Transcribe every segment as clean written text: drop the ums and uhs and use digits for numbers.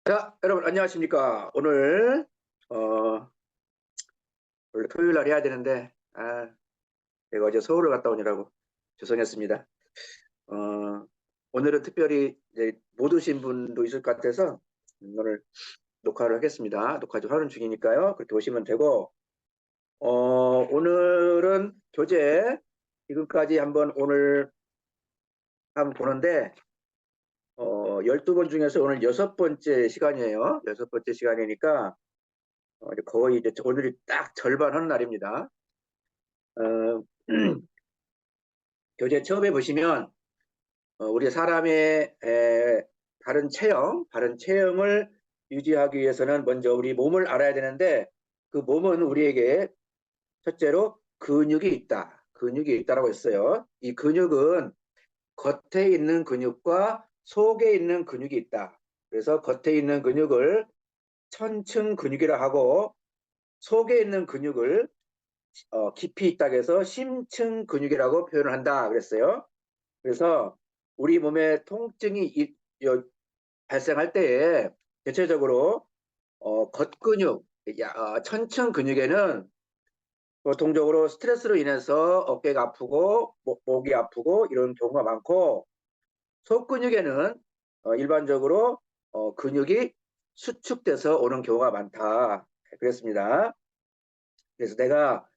자, 여러분 안녕하십니까? 오늘 어, 원래 토요일 날 해야 되는데 제가 어제 서울을 갔다 오느라고 죄송했습니다. 어, 오늘은 특별히 이제 못 오신 분도 있을 것 같아서 오늘 녹화를 하겠습니다. 녹화 좀 하는 중이니까요. 그렇게 오시면 되고 오늘은 교재 지금까지 한번 오늘 한번 보는데 12번 중에서 오늘 6번째 시간이에요. 6번째 시간이니까 이제 거의 이제 오늘이 딱 절반 하는 날입니다. 어, 교재 처음에 보시면 우리 사람의 바른 체형을 유지하기 위해서는 먼저 우리 몸을 알아야 되는데 그 몸은 우리에게 첫째로 근육이 있다. 근육이 있다라고 했어요. 이 근육은 겉에 있는 근육과 속에 있는 근육이 있다. 그래서 겉에 있는 근육을 천층 근육이라 하고 속에 있는 근육을 깊이 있다고 해서 심층 근육이라고 표현을 한다 그랬어요. 그래서 우리 몸에 통증이 발생할 때에 대체적으로 겉근육, 천층 근육에는 보통적으로 스트레스로 인해서 어깨가 아프고 목이 아프고 이런 경우가 많고 속근육에는 일반적으로 근육이 수축돼서 오는 경우가 많다. 그랬습니다. 그래서 내가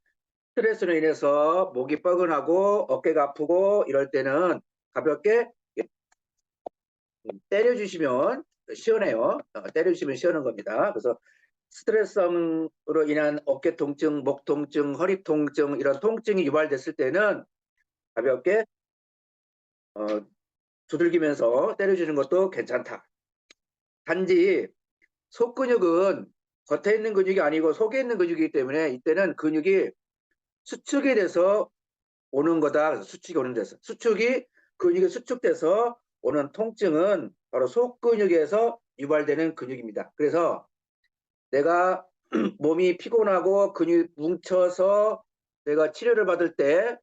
스트레스로 인해서 목이 뻐근하고 어깨가 아프고 이럴 때는 가볍게 때려주시면 시원해요. 때려주시면 시원한 겁니다. 그래서 스트레스성으로 인한 어깨 통증, 목 통증, 허리 통증 이런 통증이 유발됐을 때는 가볍게 어, 두들기면서 때려주는 것도 괜찮다. 단지 속근육은 겉에 있는 근육이 아니고 속에 있는 근육이기 때문에 이때는 근육이 수축이 돼서 오는 거다. 그래서 수축이 오는 데서 근육이 수축돼서 오는 통증은 바로 속근육에서 유발되는 근육입니다. 그래서 내가 몸이 피곤하고 근육이 뭉쳐서 내가 치료를 받을 때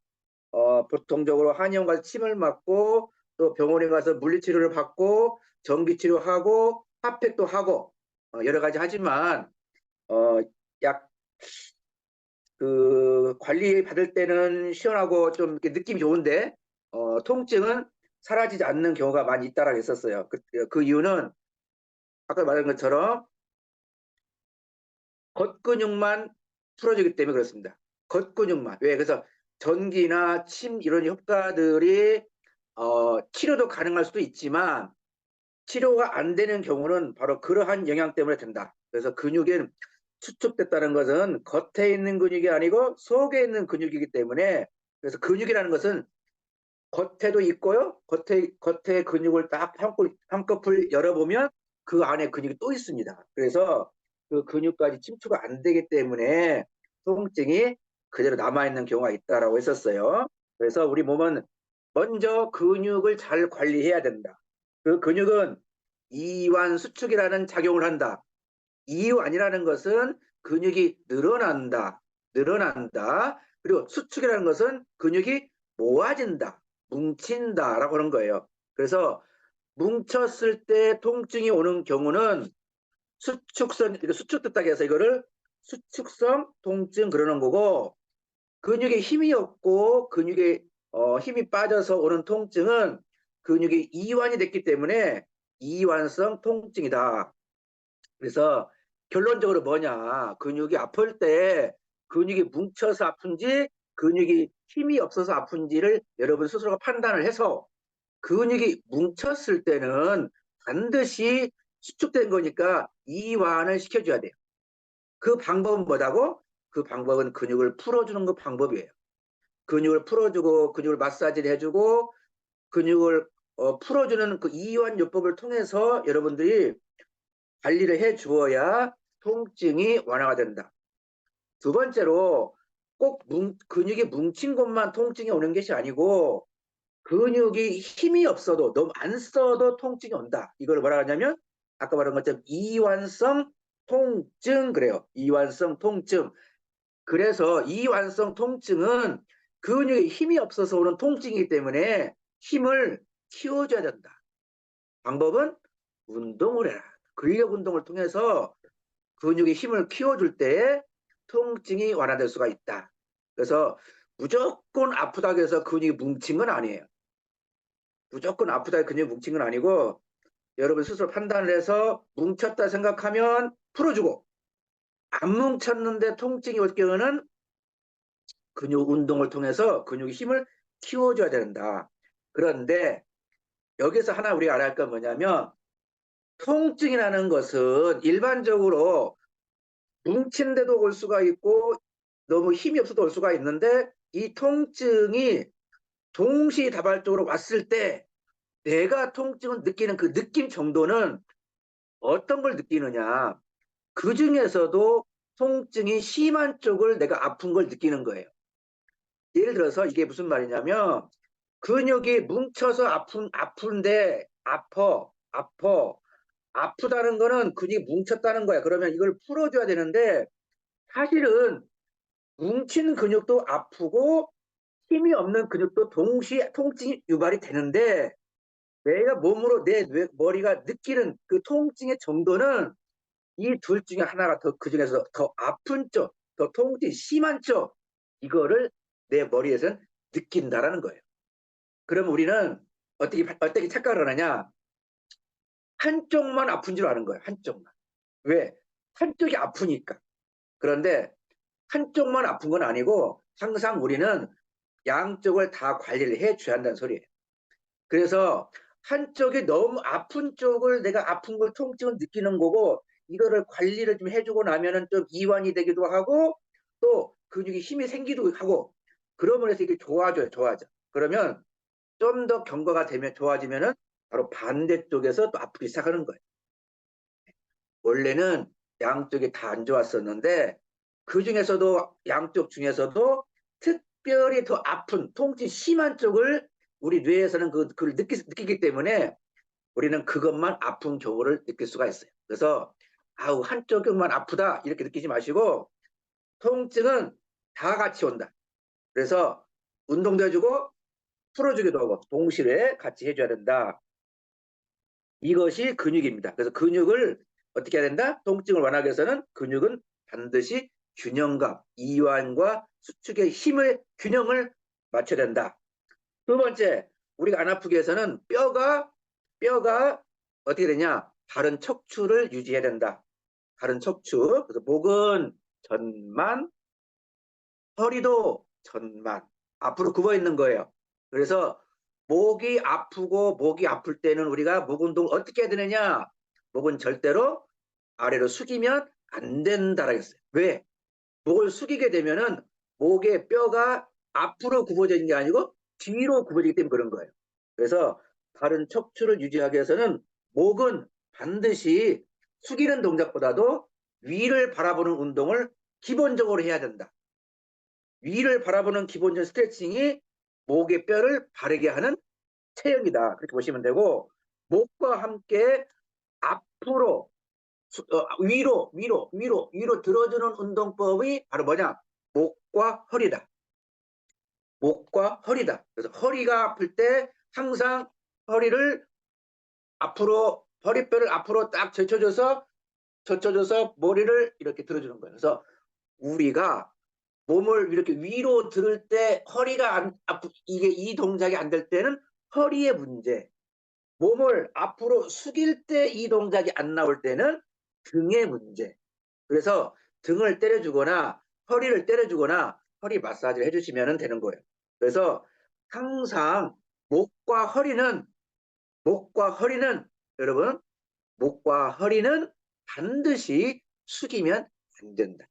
보통적으로 한의원 가서 침을 맞고 또 병원에 가서 물리치료를 받고 전기치료하고 핫팩도 하고 여러 가지 하지만 어, 약 그 관리 받을 때는 시원하고 좀 이렇게 느낌이 좋은데 통증은 사라지지 않는 경우가 많이 있다라고 했었어요. 그 이유는 아까 말한 것처럼 겉근육만 풀어지기 때문에 그렇습니다. 겉근육만. 왜? 그래서 전기나 침 이런 효과들이 치료도 가능할 수도 있지만 치료가 안 되는 경우는 바로 그러한 영향 때문에 된다. 그래서 근육이 수축됐다는 것은 겉에 있는 근육이 아니고 속에 있는 근육이기 때문에 그래서 근육이라는 것은 겉에도 있고요. 겉에 근육을 딱 한꺼풀 열어보면 그 안에 근육이 또 있습니다. 그래서 그 근육까지 침투가 안 되기 때문에 통증이 그대로 남아있는 경우가 있다라고 했었어요. 그래서 우리 몸은 먼저 근육을 잘 관리해야 된다. 그 근육은 이완 수축이라는 작용을 한다. 이완이라는 것은 근육이 늘어난다. 그리고 수축이라는 것은 근육이 모아진다, 뭉친다라고 하는 거예요. 그래서 뭉쳤을 때 통증이 오는 경우는 수축됐다고 해서 이거를 수축성 통증 그러는 거고 근육에 힘이 없고 근육에 힘이 빠져서 오는 통증은 근육이 이완이 됐기 때문에 이완성 통증이다. 그래서 결론적으로 뭐냐? 근육이 아플 때 근육이 뭉쳐서 아픈지 근육이 힘이 없어서 아픈지를 여러분 스스로가 판단을 해서 근육이 뭉쳤을 때는 반드시 수축된 거니까 이완을 시켜줘야 돼요. 그 방법은 뭐다고? 그 방법은 근육을 풀어주는 그 방법이에요. 근육을 풀어주고 근육을 마사지를 해주고 근육을 풀어주는 그 이완요법을 통해서 여러분들이 관리를 해 주어야 통증이 완화가 된다. 두 번째로 꼭 근육이 뭉친 곳만 통증이 오는 것이 아니고 근육이 힘이 없어도 너무 안 써도 통증이 온다. 이걸 뭐라 하냐면 아까 말한 것처럼 이완성 통증 그래요. 이완성 통증. 그래서 이완성 통증은 근육에 힘이 없어서 오는 통증이기 때문에 힘을 키워줘야 된다. 방법은 운동을 해라. 근력 운동을 통해서 근육의 힘을 키워줄 때 통증이 완화될 수가 있다. 그래서 무조건 아프다고 해서 근육이 뭉친 건 아니에요. 무조건 아프다 해서 근육이 뭉친 건 아니고 여러분 스스로 판단을 해서 뭉쳤다 생각하면 풀어주고 안 뭉쳤는데 통증이 올 경우는 근육 운동을 통해서 근육의 힘을 키워줘야 된다. 그런데 여기서 하나 우리가 알아야 할 건 뭐냐면 통증이라는 것은 일반적으로 뭉친 데도 올 수가 있고 너무 힘이 없어도 올 수가 있는데 이 통증이 동시다발적으로 왔을 때 내가 통증을 느끼는 그 느낌 정도는 어떤 걸 느끼느냐. 그 중에서도 통증이 심한 쪽을 내가 아픈 걸 느끼는 거예요. 예를 들어서 이게 무슨 말이냐면 근육이 뭉쳐서 아픈데 아프다는 거는 근육이 뭉쳤다는 거야. 그러면 이걸 풀어줘야 되는데 사실은 뭉친 근육도 아프고 힘이 없는 근육도 동시에 통증이 유발이 되는데 내가 몸으로 내 머리가 느끼는 그 통증의 정도는 이 둘 중에 하나가 더 그 중에서 더 아픈 쪽, 더 통증이 심한 쪽 이거를 내 머리에서는 느낀다라는 거예요. 그럼 우리는 어떻게 착각을 하느냐? 한쪽만 아픈 줄 아는 거예요. 한쪽만. 왜? 한쪽이 아프니까. 그런데 한쪽만 아픈 건 아니고 항상 우리는 양쪽을 다 관리를 해줘야 한다는 소리예요. 그래서 한쪽이 너무 아픈 쪽을 내가 아픈 걸 통증을 느끼는 거고 이거를 관리를 좀 해주고 나면은 좀 이완이 되기도 하고 또 근육이 힘이 생기기도 하고 그러면서 이게 좋아져. 그러면 좀 더 경과가 되면 좋아지면은 바로 반대쪽에서 또 아프기 시작하는 거예요. 원래는 양쪽이 다 안 좋았었는데 그 중에서도 양쪽 중에서도 특별히 더 아픈 통증 심한 쪽을 우리 뇌에서는 그걸 느끼기 때문에 우리는 그것만 아픈 경우를 느낄 수가 있어요. 그래서 아우 한쪽만 아프다 이렇게 느끼지 마시고 통증은 다 같이 온다. 그래서 운동도 해주고 풀어주기도 하고 동시에 같이 해줘야 된다. 이것이 근육입니다. 그래서 근육을 어떻게 해야 된다? 통증을 완화하기 위해서는 근육은 반드시 균형감, 이완과 수축의 힘을 균형을 맞춰야 된다. 두 번째, 우리가 안 아프게 해서는 뼈가 어떻게 되냐? 바른 척추를 유지해야 된다. 바른 척추. 그래서 목은 전만, 허리도 전만 앞으로 굽어 있는 거예요. 그래서 목이 아프고 목이 아플 때는 우리가 목 운동을 어떻게 해야 되느냐? 목은 절대로 아래로 숙이면 안 된다라고 했어요. 왜? 목을 숙이게 되면은 목의 뼈가 앞으로 굽어져 있는 게 아니고 뒤로 굽어지기 때문에 그런 거예요. 그래서 바른 척추를 유지하기 위해서는 목은 반드시 숙이는 동작보다도 위를 바라보는 운동을 기본적으로 해야 된다. 위를 바라보는 기본적 스트레칭이 목의 뼈를 바르게 하는 체형이다. 그렇게 보시면 되고 목과 함께 앞으로 위로 들어주는 운동법이 바로 뭐냐? 목과 허리다. 목과 허리다. 그래서 허리가 아플 때 항상 허리를 앞으로 허리뼈를 앞으로 딱 젖혀줘서 머리를 이렇게 들어주는 거예요. 그래서 우리가 몸을 이렇게 위로 들을 때 허리가 이게 이 동작이 안 될 때는 허리의 문제. 몸을 앞으로 숙일 때 이 동작이 안 나올 때는 등의 문제. 그래서 등을 때려주거나 허리를 때려주거나 허리 마사지를 해주시면 되는 거예요. 그래서 항상 목과 허리는 여러분 목과 허리는 반드시 숙이면 안 된다.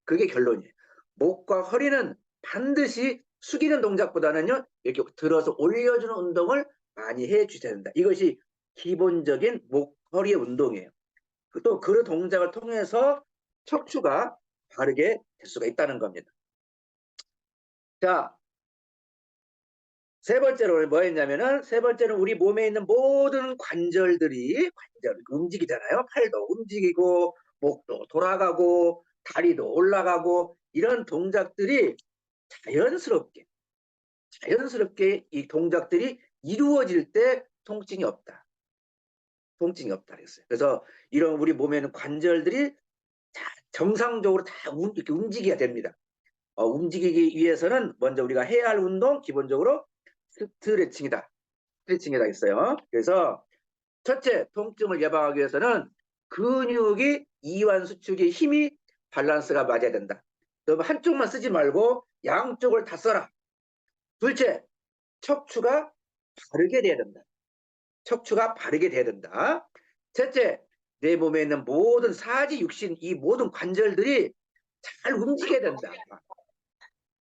그게 결론이에요. 목과 허리는 반드시 숙이는 동작보다는요 이렇게 들어서 올려주는 운동을 많이 해주셔야 된다. 이것이 기본적인 목, 허리의 운동이에요. 또 그 동작을 통해서 척추가 바르게 될 수가 있다는 겁니다. 자, 세 번째로 뭐 했냐면은 세 번째는 우리 몸에 있는 모든 관절들이 움직이잖아요. 팔도 움직이고 목도 돌아가고 다리도 올라가고 이런 동작들이 자연스럽게 이 동작들이 이루어질 때 통증이 없다. 통증이 없다 그랬어요. 그래서 이런 우리 몸에 있는 관절들이 정상적으로 다 이렇게 움직여야 됩니다. 움직이기 위해서는 먼저 우리가 해야 할 운동 기본적으로 스트레칭이다. 스트레칭이다 했어요. 그래서 첫째, 통증을 예방하기 위해서는 근육이 이완 수축의 힘이 밸런스가 맞아야 된다. 그럼 한쪽만 쓰지 말고 양쪽을 다 써라. 둘째, 척추가 바르게 돼야 된다. 척추가 바르게 돼야 된다. 셋째, 내 몸에 있는 모든 사지, 육신, 이 모든 관절들이 잘 움직여야 된다.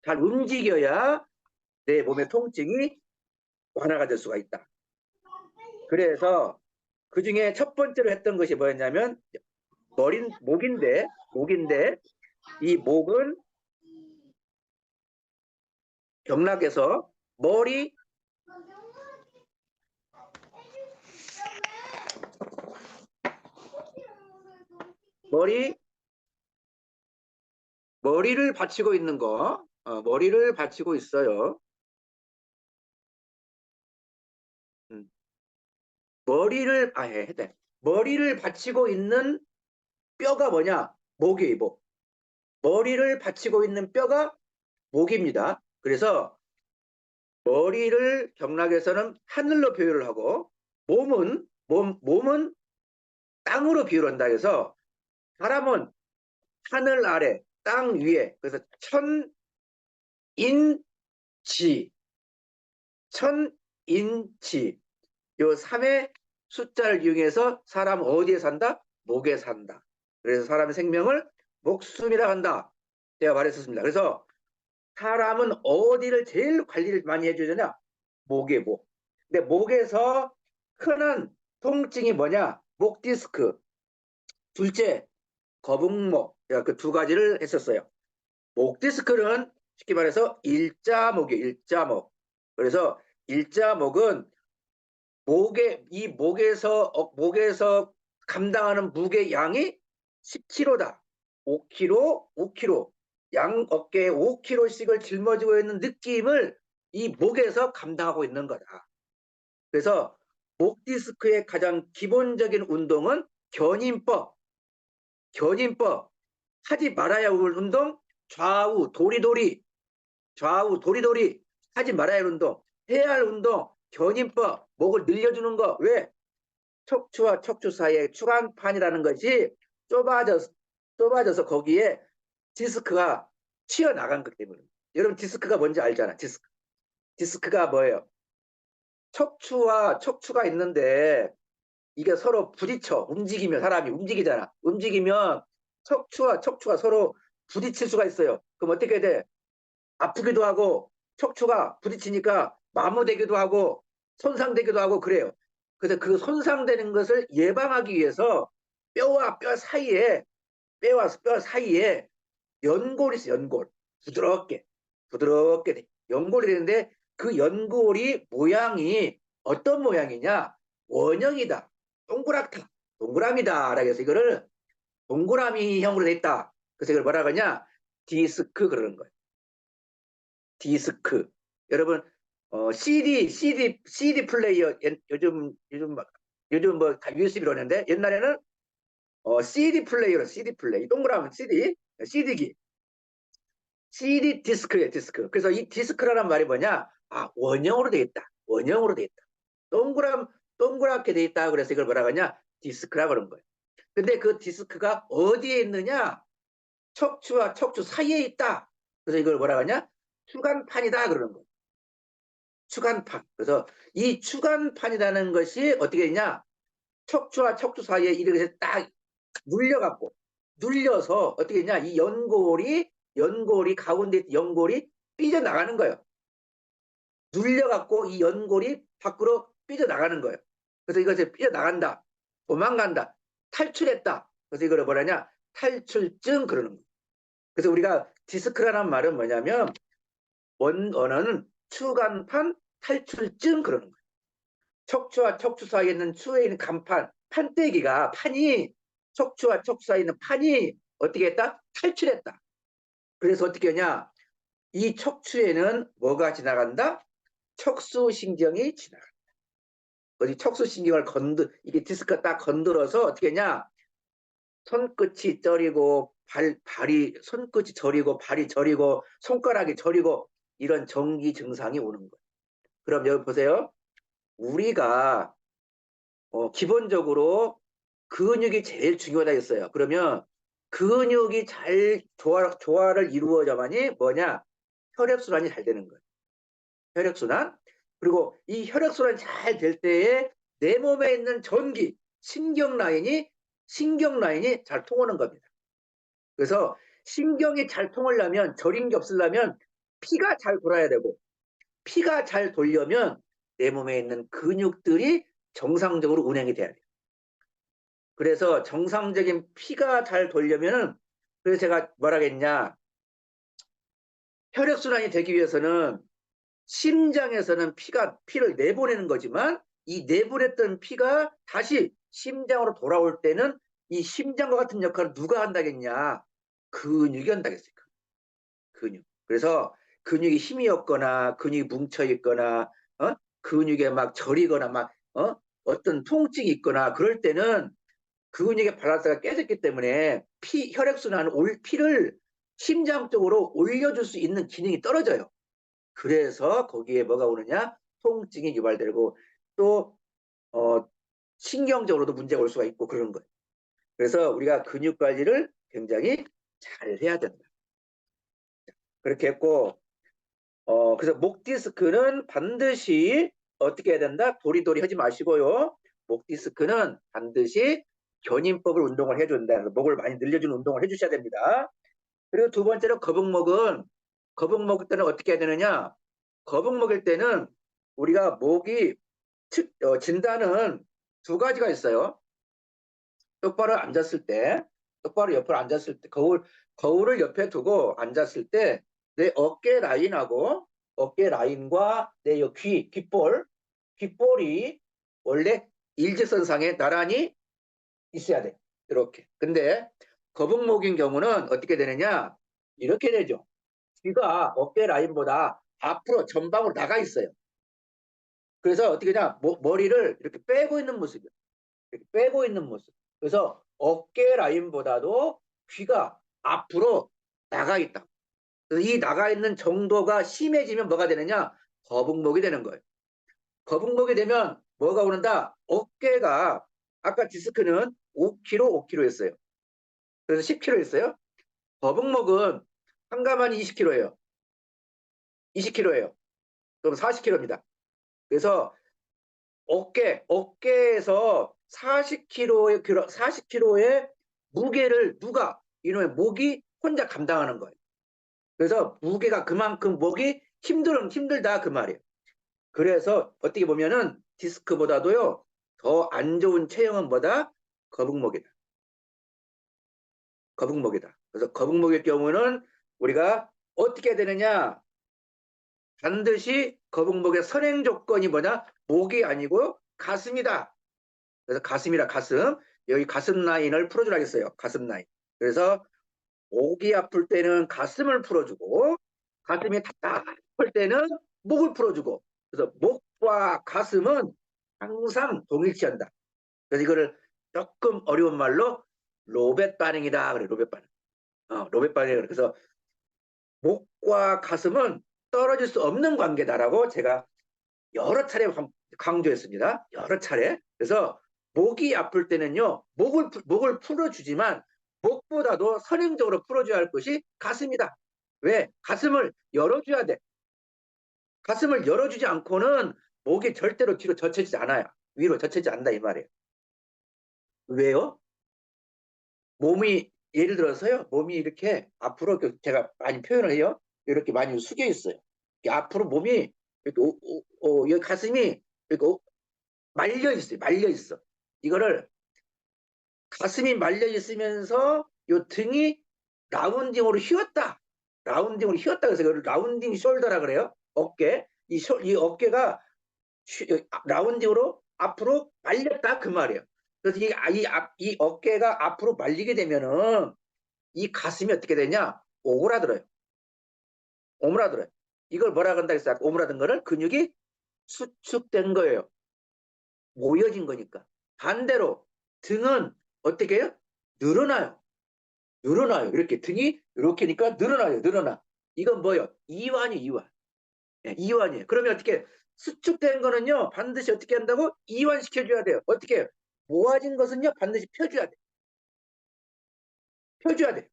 잘 움직여야 내 몸의 통증이 완화가 될 수가 있다. 그래서 그 중에 첫 번째로 했던 것이 뭐였냐면 목인데 이 목은 경락에서 머리를 받치고 있는 거, 머리를 받치고 있어요. 머리를 받치고 있는 뼈가 뭐냐? 목이에요, 목. 머리를 받치고 있는 뼈가 목입니다. 그래서 머리를 경락에서는 하늘로 비유를 하고 몸은 땅으로 비유를 한다 해서 사람은 하늘 아래, 땅 위에, 그래서 천인치, 요 3의 숫자를 이용해서 사람 어디에 산다? 목에 산다. 그래서 사람의 생명을 목숨이라 한다. 제가 말했었습니다. 그래서 사람은 어디를 제일 관리를 많이 해주느냐? 목에 목. 근데 목에서 흔한 통증이 뭐냐? 목 디스크. 둘째, 거북목. 제가 그 두 가지를 했었어요. 목 디스크는 쉽게 말해서 일자목이에요. 일자목. 그래서 일자목은 목에서 감당하는 무게 양이 10kg다. 5kg. 양 어깨에 5kg씩을 짊어지고 있는 느낌을 이 목에서 감당하고 있는 거다. 그래서 목 디스크의 가장 기본적인 운동은 견인법. 하지 말아야 할 운동, 좌우 도리도리 하지 말아야 할 운동, 해야 할 운동, 견인법, 목을 늘려주는 거. 왜? 척추와 척추 사이에 추간판이라는 것이 좁아져서 거기에 디스크가 튀어나간 것 때문에. 여러분 디스크가 뭔지 알잖아. 디스크가 뭐예요? 척추가 있는데 이게 서로 부딪혀. 움직이면 사람이 움직이잖아. 움직이면 척추가 서로 부딪힐 수가 있어요. 그럼 어떻게 돼? 아프기도 하고 척추가 부딪히니까 마모되기도 하고 손상되기도 하고 그래요. 그래서 그 손상되는 것을 예방하기 위해서 뼈와 뼈 사이에 연골이 있어. 연골. 부드럽게 돼. 연골이 되는데 그 연골이 모양이 어떤 모양이냐? 원형이다. 동그라미다. 라고 해서 이거를 동그라미형으로 돼 있다. 그래서 이걸 뭐라 그러냐? 디스크 그러는 거예요. 디스크. 여러분 CD 플레이어 요즘 뭐 다 USB로 하는데 옛날에는 CD 플레이 동그라미 CD기 CD 디스크예요. 디스크. 그래서 이 디스크라는 말이 뭐냐? 원형으로 돼 있다. 동그랗게 돼 있다. 그래서 이걸 뭐라 하냐? 디스크라 그런 거예요. 근데 그 디스크가 어디에 있느냐? 척추와 척추 사이에 있다. 그래서 이걸 뭐라 하냐? 추간판이다 그러는 거예요. 추간판. 그래서 이 추간판이라는 것이 어떻게 되냐? 척추와 척추 사이에 이렇게 딱 눌려서 어떻게 되냐? 이 연골이 가운데 연골이 삐져나가는 거예요. 눌려갖고 이 연골이 밖으로 삐져나가는 거예요. 그래서 이것이 삐져나간다. 도망간다. 탈출했다. 그래서 이걸 뭐라냐? 탈출증 그러는 거예요. 그래서 우리가 디스크라는 말은 뭐냐면 언어는 추간판 탈출증 그러는 거예요. 척추와 척추 사이에 있는 추에 있는 간판, 판이 척추와 척추 사이에 있는 판이 어떻게 했다? 탈출했다. 그래서 어떻게 하냐? 이 척추에는 뭐가 지나간다? 척수신경이 지나간다. 어디 척수신경을 이게 디스크가 딱 건드려서 어떻게 했냐? 손끝이 저리고 발이 손끝이 저리고 발이 저리고 손가락이 저리고 이런 정기 증상이 오는 거예요. 그럼 여기 보세요. 우리가 기본적으로 근육이 제일 중요하다 했어요. 그러면 근육이 잘 조화를 이루어져만이 뭐냐? 혈액순환이 잘 되는 거예요. 혈액순환. 그리고 이 혈액순환이 잘 될 때에 내 몸에 있는 전기, 신경 라인이 잘 통하는 겁니다. 그래서 신경이 잘 통하려면 저린 게 없으려면 피가 잘 돌아야 되고 피가 잘 돌려면 내 몸에 있는 근육들이 정상적으로 운행이 돼야 돼요. 그래서 정상적인 피가 잘 돌려면은 그래서 제가 뭐라겠냐 혈액순환이 되기 위해서는 심장에서는 피를 내보내는 거지만 이 내보냈던 피가 다시 심장으로 돌아올 때는 이 심장과 같은 역할을 누가 한다겠냐 근육이 한다겠어요. 근육. 그래서 근육이 힘이 없거나 근육이 뭉쳐 있거나 근육에 막 저리거나 막 어떤 통증이 있거나 그럴 때는 근육의 밸런스가 깨졌기 때문에 혈액순환 피를 심장 쪽으로 올려줄 수 있는 기능이 떨어져요. 그래서 거기에 뭐가 오느냐? 통증이 유발되고 또 신경적으로도 문제가 올 수가 있고 그러는 거예요. 그래서 우리가 근육 관리를 굉장히 잘 해야 된다. 그렇게 했고 그래서 목 디스크는 반드시 어떻게 해야 된다? 도리도리 하지 마시고요. 목 디스크는 반드시 견인법을 운동을 해준다. 목을 많이 늘려주는 운동을 해주셔야 됩니다. 그리고 두 번째로 거북목은 거북 먹을 때는 어떻게 해야 되느냐? 거북 먹일 때는 우리가 목이 진단은 두 가지가 있어요. 똑바로 앉았을 때, 똑바로 옆으로 앉았을 때, 거울을 옆에 두고 앉았을 때 내 어깨 라인하고 어깨 라인과 내 귓볼이 원래 일직선상에 나란히 있어야 돼. 이렇게. 근데 거북목인 경우는 어떻게 되느냐? 이렇게 되죠. 귀가 어깨 라인보다 앞으로 전방으로 나가 있어요. 그래서 어떻게 냐 머리를 이렇게 빼고 있는 모습이에요. 이렇게 빼고 있는 모습. 그래서 어깨 라인보다도 귀가 앞으로 나가 있다. 그래서 이 나가 있는 정도가 심해지면 뭐가 되느냐? 거북목이 되는 거예요. 거북목이 되면 뭐가 오는다? 어깨가 아까 디스크는 5kg, 5kg였어요. 그래서 10kg였어요. 거북목은 한가만이 20kg예요. 20kg예요. 그럼 40kg입니다. 그래서 어깨에서 40kg의 무게를 이놈의 목이 혼자 감당하는 거예요. 그래서 무게가 그만큼 목이 힘들다 그 말이에요. 그래서 어떻게 보면은 디스크보다도요 더 안 좋은 체형은 뭐다? 거북목이다. 거북목이다. 그래서 거북목일 경우는 우리가 어떻게 해야 되느냐? 반드시 거북목의 선행 조건이 뭐냐? 목이 아니고 가슴이다. 그래서 가슴이라 가슴. 여기 가슴 라인을 풀어주라 했어요. 가슴 라인. 그래서 목이 아플 때는 가슴을 풀어주고 가슴이 답답할 때는 목을 풀어주고 그래서 목과 가슴은 항상 동일시한다. 그래서 이거를 조금 어려운 말로 로벳 반응이다. 그래 로벳 반응. 로벳 반응. 그래서 목과 가슴은 떨어질 수 없는 관계다라고 제가 여러 차례 강조했습니다. 여러 차례. 그래서 목이 아플 때는요, 목을 풀어주지만 목보다도 선행적으로 풀어줘야 할 것이 가슴이다. 왜? 가슴을 열어줘야 돼. 가슴을 열어주지 않고는 목이 절대로 뒤로 젖혀지지 않아요. 위로 젖혀지지 않는다 이 말이에요. 왜요? 몸이 예를 들어서요. 몸이 이렇게 앞으로 제가 많이 표현을 해요. 이렇게 많이 숙여 있어요. 앞으로 몸이 이렇게 여기 가슴이 이렇게 말려 있어요. 말려 있어. 이거를 가슴이 말려 있으면서 요 등이 라운딩으로 휘었다. 라운딩으로 휘었다. 그래서 이걸 라운딩 숄더라 그래요. 어깨. 이 어깨가 라운딩으로 앞으로 말렸다 그 말이에요. 그래서 이 어깨가 앞으로 말리게 되면은 이 가슴이 어떻게 되냐? 오그라들어요. 오므라들어요. 이걸 뭐라 그런다 했어요? 오므라든 거를 근육이 수축된 거예요. 모여진 거니까. 반대로 등은 어떻게 해요? 늘어나요. 늘어나요. 이렇게 등이 이렇게니까 늘어나요. 늘어나. 이건 뭐예요? 이완이 이완. 예, 이완이에요. 그러면 어떻게 수축된 거는요 반드시 어떻게 한다고? 이완시켜줘야 돼요. 어떻게? 모아진 것은요 반드시 펴줘야 돼. 펴줘야 돼.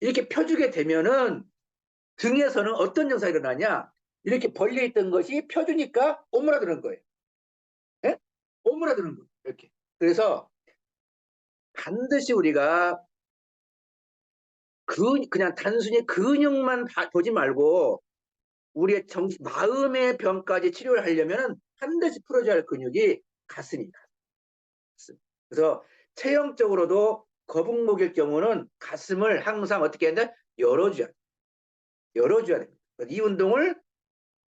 이렇게 펴주게 되면은 등에서는 어떤 현상이 일어나냐? 이렇게 벌려있던 것이 펴주니까 오므라드는 거예요. 예? 오므라드는 거예요. 이렇게. 그래서 반드시 우리가 그냥 단순히 근육만 보지 말고 우리의 마음의 병까지 치료를 하려면 반드시 풀어줘야 할 근육이 가슴입니다. 가슴. 그래서 체형적으로도 거북목일 경우는 가슴을 항상 어떻게 해야 돼? 열어줘야 돼. 열어줘야 됩니다. 이 운동을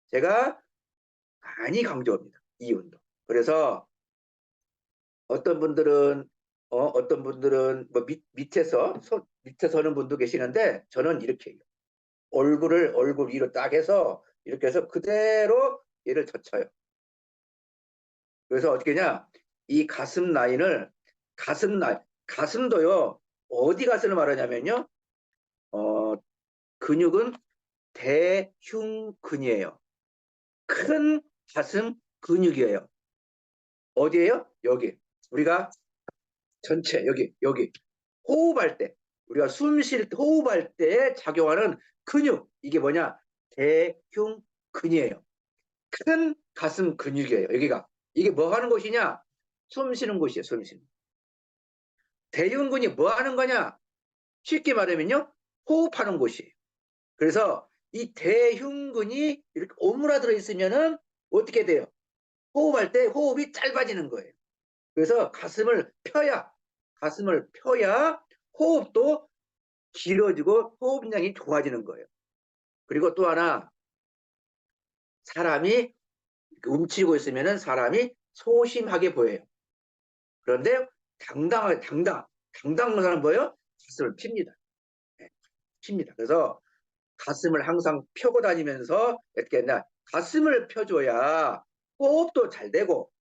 제가 많이 강조합니다. 이 운동. 그래서 어떤 분들은 뭐 밑에 서는 분도 계시는데 저는 이렇게 해요. 얼굴 위로 딱 해서 이렇게 해서 그대로 얘를 젖혀요. 그래서 어떻게 하냐? 이 가슴도요. 어디 가슴을 말하냐면요. 근육은 대흉근이에요. 큰 가슴 근육이에요. 어디에요? 여기. 우리가 전체 여기 호흡할 때 우리가 숨 쉴 때 호흡할 때 작용하는 근육 이게 뭐냐? 대흉근이에요. 큰 가슴 근육이에요. 여기가 이게 뭐 하는 곳이냐? 숨 쉬는 곳이에요. 숨 쉬는. 대흉근이 뭐 하는 거냐? 쉽게 말하면요. 호흡하는 곳이에요. 그래서 이 대흉근이 이렇게 오므라들어 있으면은 어떻게 돼요? 호흡할 때 호흡이 짧아지는 거예요. 그래서 가슴을 펴야 호흡도 길어지고 호흡량이 좋아지는 거예요. 그리고 또 하나 사람이 움츠리고 있으면 사람이 소심하게 보여요. 그런데 당당한 사람 보여? 가슴을 핍니다. 네, 핍니다. 그래서 가슴을 항상 펴고 다니면서 어떻게 했냐? 가슴을 펴줘야 호흡도 잘 되고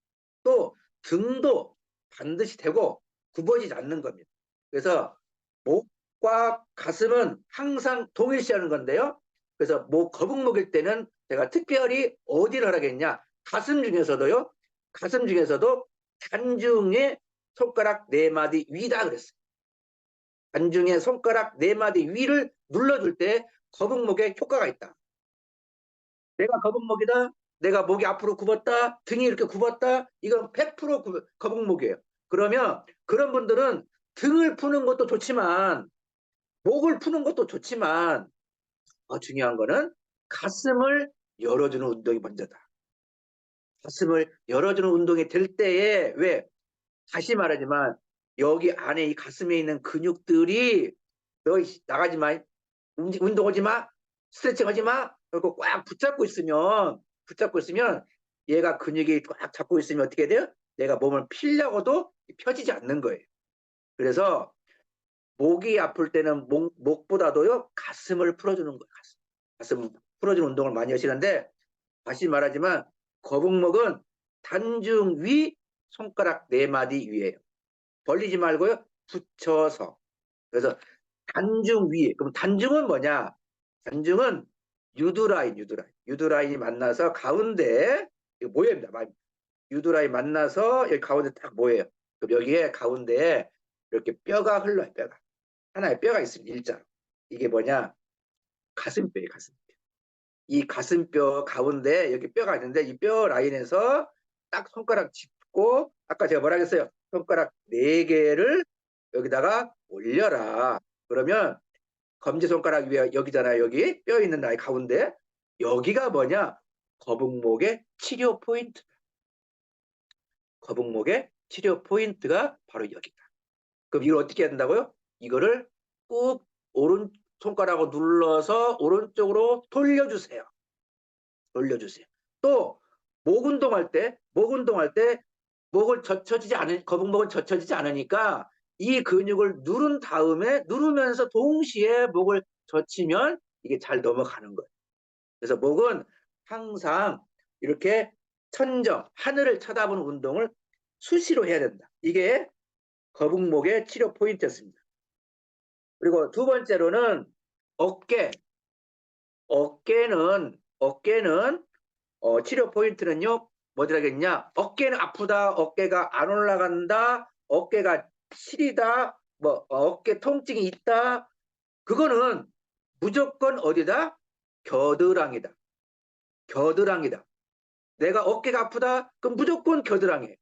또 등도 반드시 되고 굽어지지 않는 겁니다. 그래서 목과 가슴은 항상 동일시하는 건데요. 그래서 거북목일 때는 제가 특별히 어디를 하라겠냐? 가슴 중에서도 단중에 손가락 4마디 위다 그랬어요. 단중에 손가락 4마디 위를 눌러줄 때 거북목에 효과가 있다. 내가 거북목이다. 내가 목이 앞으로 굽었다. 등이 이렇게 굽었다. 이건 100% 거북목이에요. 그러면 그런 분들은 등을 푸는 것도 좋지만 목을 푸는 것도 좋지만 중요한 거는 가슴을 열어주는 운동이 먼저다. 가슴을 열어주는 운동이 될 때에 왜? 다시 말하지만 여기 안에 이 가슴에 있는 근육들이 너 나가지 마. 운동하지 마. 스트레칭 하지 마. 그리고 꽉 붙잡고 있으면 얘가 근육이 꽉 잡고 있으면 어떻게 돼요? 내가 몸을 피려고도 펴지지 않는 거예요. 그래서 목이 아플 때는 목보다도요 가슴을 풀어주는 거예요. 가슴 풀어주는 운동을 많이 하시는데 다시 말하지만 거북목은 단중 위 손가락 4마디 위에요. 벌리지 말고요. 붙여서. 그래서 단중 위. 그럼 단중은 뭐냐? 단중은 유두라인이 만나서 가운데 모여입니다. 유두라인 만나서 여기 가운데 딱 모여요. 그럼 여기에 가운데에 이렇게 뼈가 흘러요. 뼈가. 하나의 뼈가 있습니다. 일자로. 이게 뭐냐? 가슴뼈예요. 가슴뼈. 이 가슴뼈 가운데 여기 뼈가 있는데 이 뼈 라인에서 딱 손가락 짚고 아까 제가 뭐라 했어요? 손가락 4개를 여기다가 올려라. 그러면 검지손가락 위에 여기잖아요. 여기 뼈 있는 라인 가운데 여기가 뭐냐? 거북목의 치료 포인트. 거북목의 치료 포인트가 바로 여기다. 그럼 이걸 어떻게 해야 된다고요? 이거를 꾹 오른 손가락으로 눌러서 오른쪽으로 돌려주세요. 또 목 운동할 때 거북목은 젖혀지지 않으니까 이 근육을 누르면서 동시에 목을 젖히면 이게 잘 넘어가는 거예요. 그래서 목은 항상 이렇게 천정, 하늘을 쳐다보는 운동을 수시로 해야 된다. 이게 거북목의 치료 포인트였습니다. 그리고 두 번째로는 어깨. 어깨는 치료 포인트는요. 뭐더라겠냐? 어깨는 아프다, 어깨가 안 올라간다, 어깨가 시리다, 뭐 어깨 통증이 있다. 그거는 무조건 어디다? 겨드랑이다. 겨드랑이다. 내가 어깨가 아프다? 그럼 무조건 겨드랑이.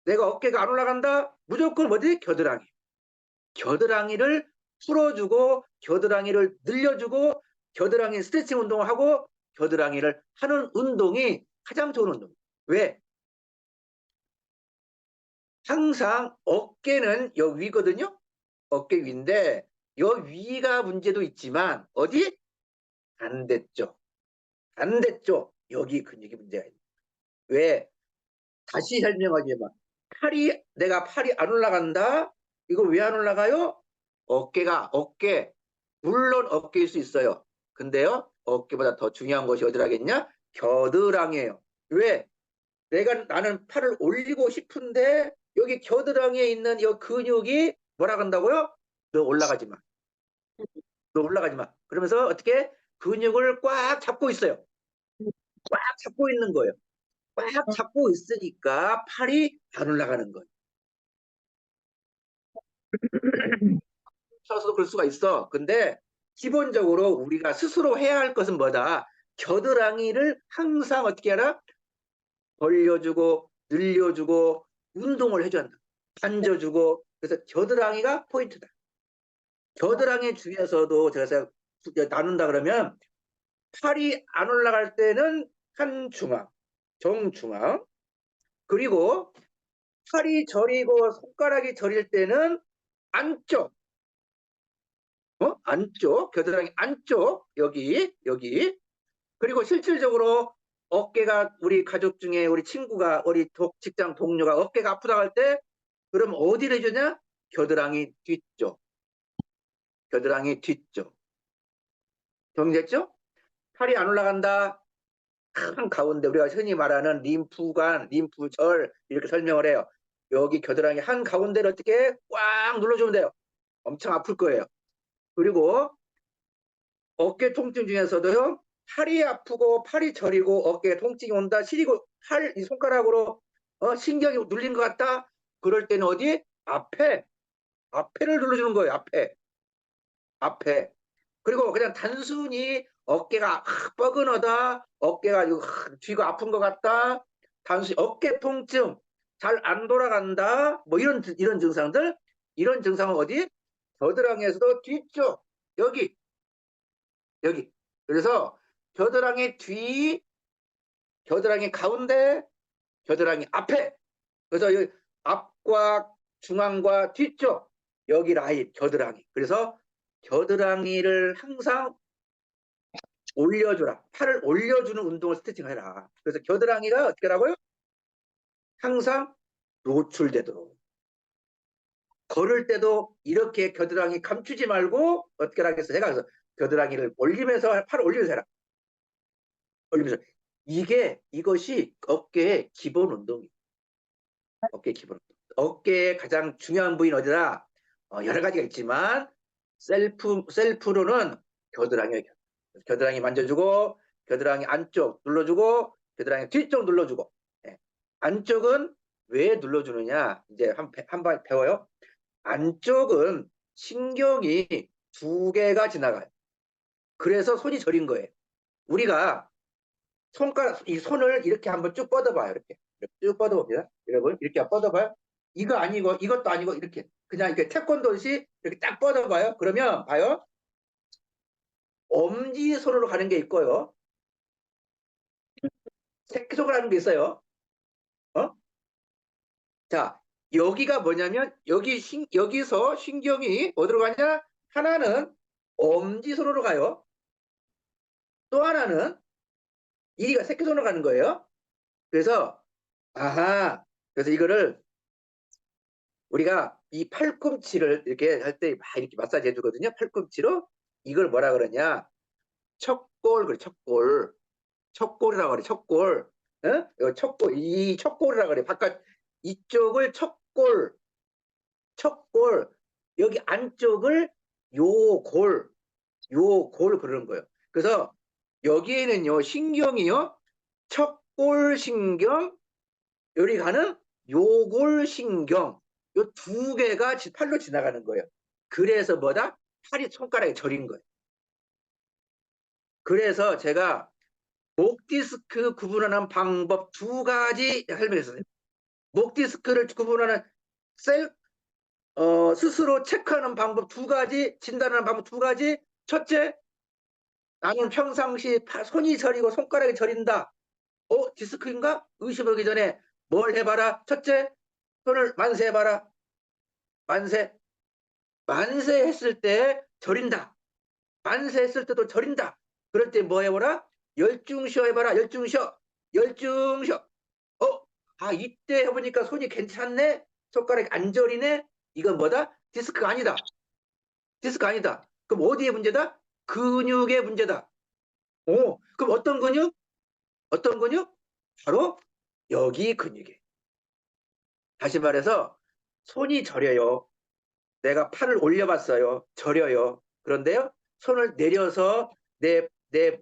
내가 어깨가 안 올라간다? 무조건 어디? 겨드랑이. 겨드랑이를 풀어주고 겨드랑이를 늘려주고 겨드랑이 스트레칭 운동을 하고 겨드랑이를 하는 운동이 가장 좋은 운동. 왜? 항상 어깨는 여기 위거든요. 어깨 위인데 여 위가 문제도 있지만 어디? 반대쪽. 반대쪽. 여기 근육이 문제가 있는. 왜? 다시 설명하지만 내가 팔이 안 올라간다? 이거 왜 안 올라가요? 어깨. 물론 어깨일 수 있어요. 근데요, 어깨보다 더 중요한 것이 어디라겠냐? 겨드랑이에요. 왜? 나는 팔을 올리고 싶은데 여기 겨드랑이에 있는 이 근육이 뭐라 한다고요? 너 올라가지 마. 너 올라가지 마. 그러면서 어떻게? 근육을 꽉 잡고 있어요. 꽉 잡고 있는 거예요. 꽉 잡고 있으니까 팔이 안 올라가는 거예요. 쳐서도 그럴 수가 있어. 근데 기본적으로 우리가 스스로 해야 할 것은 뭐다? 겨드랑이를 항상 어떻게 하라? 벌려주고 늘려주고 운동을 해줘야 한다. 만져주고. 그래서 겨드랑이가 포인트다. 겨드랑이 중에서도 제가 나눈다 그러면 팔이 안 올라갈 때는 한중앙, 정중앙, 그리고 팔이 저리고 손가락이 저릴 때는 안쪽, 안쪽, 겨드랑이 안쪽, 여기. 그리고 실질적으로 어깨가 우리 가족 중에 우리 친구가 우리 직장 동료가 어깨가 아프다 할 때 그럼 어디를 해주냐? 겨드랑이 뒤쪽. 겨드랑이 뒤쪽. 정리됐죠? 팔이 안 올라간다. 한 가운데 우리가 흔히 말하는 림프관, 림프절 이렇게 설명을 해요. 여기 겨드랑이 한 가운데를 어떻게 꽉 눌러주면 돼요. 엄청 아플 거예요. 그리고 어깨 통증 중에서도요. 팔이 아프고 팔이 저리고 어깨에 통증이 온다. 시리고 이 손가락으로 신경이 눌린 것 같다. 그럴 때는 어디? 앞에를 눌러주는 거예요. 앞에. 그리고 그냥 단순히 어깨가 뻐근하다. 어깨가 쥐가 아픈 것 같다. 단순히 어깨 통증 잘 안 돌아간다. 뭐 이런 증상들. 이런 증상은 어디? 겨드랑이에서도 뒤쪽. 여기. 그래서 겨드랑이 뒤, 겨드랑이 가운데, 겨드랑이 앞에. 그래서 여기 앞과 중앙과 뒤쪽 여기 라인 겨드랑이. 그래서 겨드랑이를 항상 올려주라. 팔을 올려주는 운동을 스트레칭 해라. 그래서 겨드랑이가 어떻게 하라고요? 항상 노출되도록. 걸을 때도 이렇게 겨드랑이 감추지 말고 어떻게 하겠어? 제가 그래서 겨드랑이를 올리면서 팔을 올리면서 해라. 올리면서. 이것이 어깨의 기본 운동이에요. 어깨 기본 운동. 어깨의 가장 중요한 부위는 어디다? 여러 가지가 있지만 셀프로는 겨드랑이에요. 겨드랑이 만져주고 겨드랑이 안쪽 눌러주고 겨드랑이 뒤쪽 눌러주고. 네. 안쪽은 왜 눌러주느냐? 이제 한번 배워요. 안쪽은 신경이 2개가 지나가요. 그래서 손이 저린 거예요. 우리가 이 손을 이렇게 한번 쭉 뻗어봐요. 이렇게 쭉 뻗어봅니다. 여러분 이렇게 뻗어봐요. 이거 아니고 이것도 아니고 이렇게 그냥 이렇게 태권도시 이렇게 딱 뻗어봐요. 그러면 봐요. 엄지손으로 가는 게 있고요. 새끼손으로 가는 게 있어요. 자, 여기가 뭐냐면 여기서 신경이 어디로 가냐? 하나는 엄지손으로 가요. 또 하나는 이가 새끼손으로 가는 거예요. 그래서 그래서 이거를 우리가 이 팔꿈치를 이렇게 할 때 막 이렇게 마사지 해주거든요. 팔꿈치로. 이걸 뭐라 그러냐? 척골, 그래, 척골. 척골이라고 그래, 척골. 어? 척골, 이 척골이라 그래. 바깥 이쪽을 척골, 여기 안쪽을 요 골 그러는 거예요. 그래서 여기에는요 신경이요 척골신경, 여기 가는 요골신경, 요 두 개가 팔로 지나가는 거예요. 그래서 뭐다? 팔이 손가락에 저린 거예요. 그래서 제가 목 디스크 구분하는 방법 두 가지 설명했어요. 목 디스크를 구분하는 스스로 체크하는 방법 두 가지, 진단하는 방법 두 가지. 첫째, 나는 평상시 손이 저리고 손가락이 저린다. 디스크인가? 의심하기 전에 뭘 해봐라? 첫째, 손을 만세해봐라. 만세. 만세했을 때 저린다. 만세했을 때도 저린다. 그럴 때 뭐 해보라? 열중셔 해봐라. 열중셔. 열중셔. 이때 해보니까 손이 괜찮네? 손가락이 안 저리네? 이건 뭐다? 디스크가 아니다. 디스크 아니다. 그럼 어디에 문제다? 근육의 문제다. 그럼 어떤 근육? 어떤 근육? 바로 여기 근육이. 다시 말해서 손이 저려요. 내가 팔을 올려봤어요. 저려요. 그런데요, 손을 내려서 내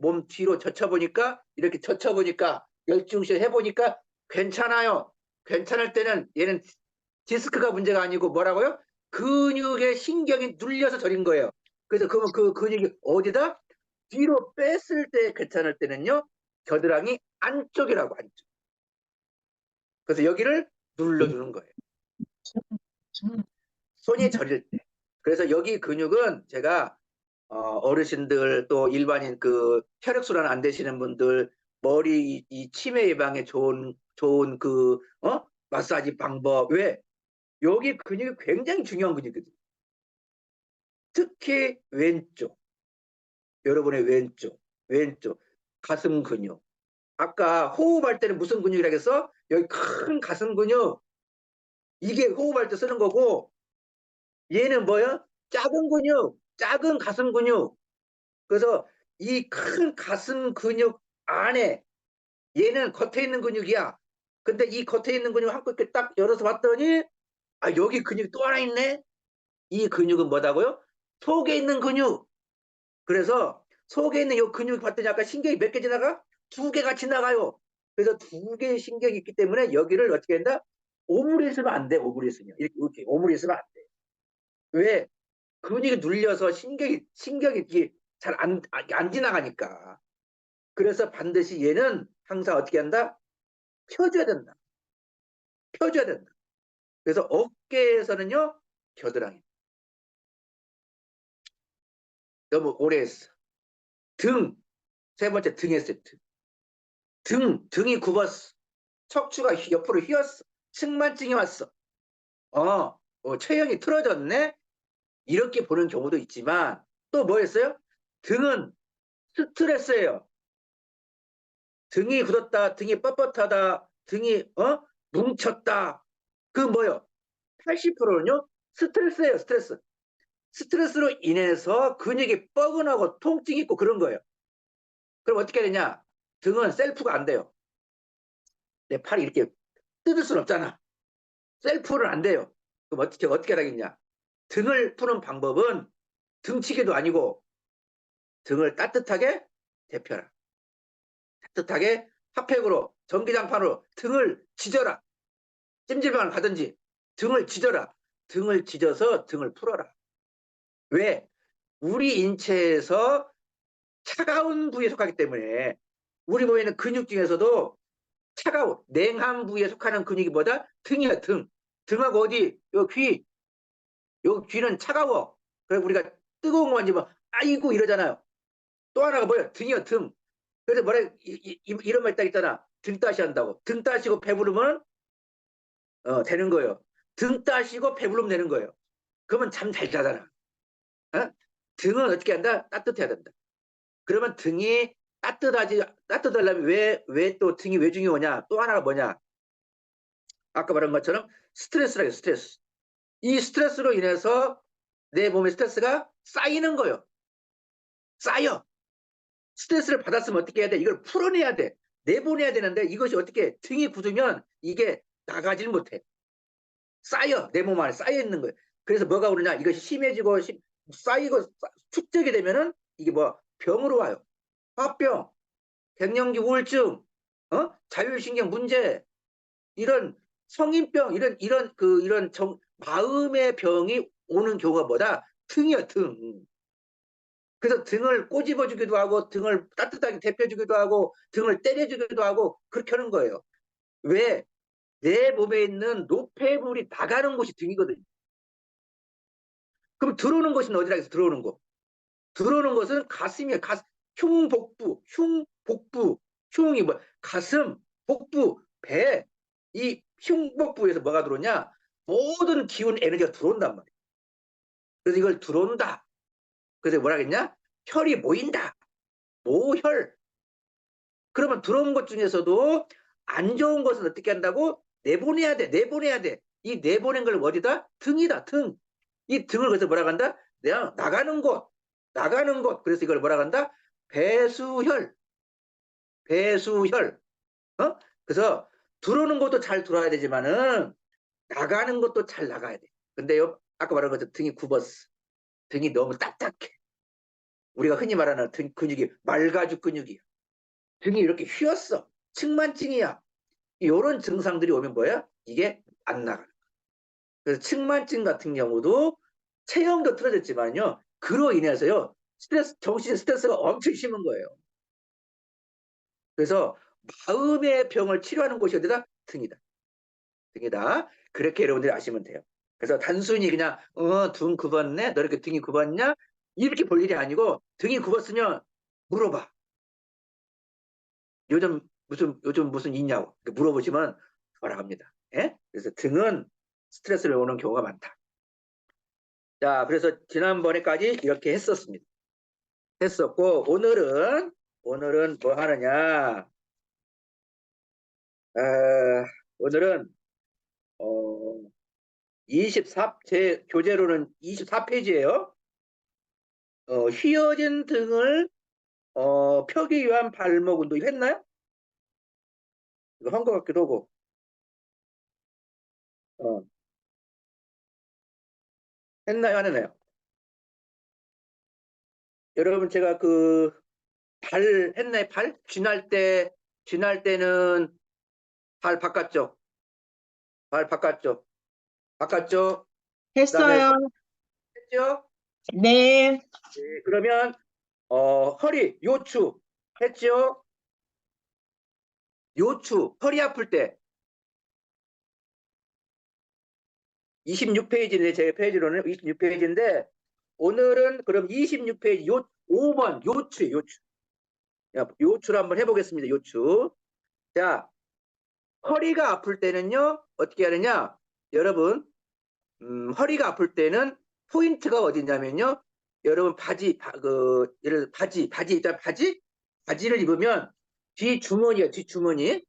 몸 뒤로 젖혀보니까, 이렇게 젖혀보니까, 열중시 해보니까 괜찮아요. 괜찮을 때는 얘는 디스크가 문제가 아니고 뭐라고요? 근육의 신경이 눌려서 저린 거예요. 그래서 그러면 그 근육이 어디다? 뒤로 뺐을 때 괜찮을 때는요, 겨드랑이 안쪽이라고, 안쪽. 그래서 여기를 눌러주는 거예요. 손이 저릴 때. 그래서 여기 근육은 제가 어르신들 또 일반인 그 혈액순환 안 되시는 분들 머리 이 치매 예방에 좋은 그 마사지 방법. 왜? 여기 근육이 굉장히 중요한 근육이거든요. 특히 왼쪽, 여러분의 왼쪽 가슴 근육. 아까 호흡할 때는 무슨 근육이라고 했어? 여기 큰 가슴 근육. 이게 호흡할 때 쓰는 거고, 얘는 뭐야? 작은 근육, 작은 가슴 근육. 그래서 이 큰 가슴 근육 안에, 얘는 겉에 있는 근육이야. 근데 이 겉에 있는 근육 한껏 이렇게 딱 열어서 봤더니, 여기 근육이 또 하나 있네? 이 근육은 뭐다고요? 속에 있는 근육. 그래서 속에 있는 이 근육 봤더니 아까 신경이 몇 개 지나가? 두 개가 지나가요. 그래서 두 개의 신경이 있기 때문에 여기를 어떻게 한다? 오므리 있으면 안 돼, 오므리 있으면. 이렇게 오므리 있으면 안 돼. 왜? 근육이 눌려서 신경이 잘 안 지나가니까. 그래서 반드시 얘는 항상 어떻게 한다? 펴줘야 된다. 펴줘야 된다. 그래서 어깨에서는요, 겨드랑이. 너무 오래 했어. 등, 세 번째 등의 세트. 등이 굽었어. 척추가 옆으로 휘었어. 측만증이 왔어. 체형이 틀어졌네? 이렇게 보는 경우도 있지만, 또 뭐 했어요? 등은 스트레스예요. 등이 굳었다, 등이 뻣뻣하다, 등이 뭉쳤다. 그 뭐요? 80%는요 스트레스예요. 스트레스. 스트레스로 인해서 근육이 뻐근하고 통증이 있고 그런 거예요. 그럼 어떻게 되냐? 등은 셀프가 안 돼요. 내 팔이 이렇게 뜯을 수는 없잖아. 셀프는 안 돼요. 그럼 어떻게 하겠냐? 등을 푸는 방법은 등치기도 아니고 등을 따뜻하게 데펴라. 따뜻하게 핫팩으로 전기장판으로 등을 지져라. 찜질방을 가든지 등을 지져라. 등을 지져서 등을 풀어라. 왜? 우리 인체에서 차가운 부위에 속하기 때문에 우리 몸에는 근육 중에서도 차가운 냉한 부위에 속하는 근육이 뭐다? 등이야. 등하고 어디? 요 귀. 요 귀는 차가워. 그래서 우리가 뜨거운 거 만지면 아이고 이러잖아요. 또 하나가 뭐야? 등이야. 등. 그래서 이런 말 딱 있잖아. 등 따시 한다고. 등 따시고 배부르면 되는 거예요. 등 따시고 배부르면 되는 거예요. 그러면 잠 잘 자잖아. 등은 어떻게 한다? 따뜻해야 된다. 그러면 등이 따뜻하려면 왜 또 등이 왜 중요하냐? 또 하나가 뭐냐? 아까 말한 것처럼 스트레스라 해요, 스트레스. 이 스트레스로 인해서 내 몸에 스트레스가 쌓이는 거예요. 쌓여. 스트레스를 받았으면 어떻게 해야 돼? 이걸 풀어내야 돼. 내보내야 되는데 이것이 어떻게 등이 굳으면 이게 나가질 못해. 쌓여. 내 몸 안에 쌓여 있는 거예요. 그래서 뭐가 그러냐? 이것이 심해지고 쌓이고 축적이 되면은 이게 뭐 병으로 와요. 화병, 갱년기 우울증, 자율신경 문제, 이런 성인병, 이런 마음의 병이 오는 경우가 뭐다? 등이야, 등. 그래서 등을 꼬집어주기도 하고, 등을 따뜻하게 데펴주기도 하고, 등을 때려주기도 하고, 그렇게 하는 거예요. 왜? 내 몸에 있는 노폐물이 나가는 곳이 등이거든요. 그럼 들어오는 것은 어디라 해서 들어오는 거? 들어오는 것은 가슴이에요. 흉복부, 흉이 뭐, 가슴, 복부, 배. 이 흉복부에서 뭐가 들어오냐? 모든 기운 에너지가 들어온단 말이에요. 그래서 이걸 들어온다. 그래서 뭐라 그랬냐? 혈이 모인다. 모혈. 그러면 들어온 것 중에서도 안 좋은 것은 어떻게 한다고? 내보내야 돼. 내보내야 돼. 이 내보낸 걸 어디다? 등이다. 등. 이 등을 그래서 뭐라 한다? 내가 나가는 곳. 나가는 곳. 그래서 이걸 뭐라 한다? 배수혈. 배수혈. 그래서 들어오는 것도 잘 들어야 되지만은 나가는 것도 잘 나가야 돼. 근데요, 아까 말한 것처럼 등이 굽었어. 등이 너무 딱딱해. 우리가 흔히 말하는 등 근육이 말가죽 근육이야. 등이 이렇게 휘었어. 측만증이야. 이런 증상들이 오면 뭐야? 이게 안 나가는 거야. 그래서 측만증 같은 경우도 체형도 틀어졌지만요. 그로 인해서요. 정신 스트레스가 엄청 심한 거예요. 그래서 마음의 병을 치료하는 곳이 어디다? 등이다. 등이다. 그렇게 여러분들이 아시면 돼요. 그래서 단순히 그냥 등 굽었네? 너 이렇게 등이 굽었냐? 이렇게 볼 일이 아니고 등이 굽었으면 물어봐. 요즘 무슨 있냐고 물어보시면 뭐라 합니다. 예? 그래서 등은 스트레스를 오는 경우가 많다. 자, 그래서 지난번에까지 이렇게 했었고 오늘은 뭐 하느냐? 오늘은 24제 교재로는 24페이지예요. 휘어진 등을 펴기 위한 발목 운동 이거 했나요? 이거 한 것 같기도 하고. 어, 했나요? 안 했나요? 여러분 제가 발 했나요? 발? 쥐날 때는 발 바깥쪽. 발 바깥쪽. 바깥쪽. 그다음에 했어요. 했죠? 네. 네, 그러면 허리, 요추 했죠? 요추, 허리 아플 때 26페이지인데 제 페이지로는 26페이지인데 오늘은 그럼 26페이지 5번 요추. 요추를 한번 해보겠습니다. 요추. 자, 허리가 아플 때는요 어떻게 하느냐? 여러분 허리가 아플 때는 포인트가 어디냐면요. 여러분 예를 들어 바지를 입으면 뒷주머니가 뒷주머니.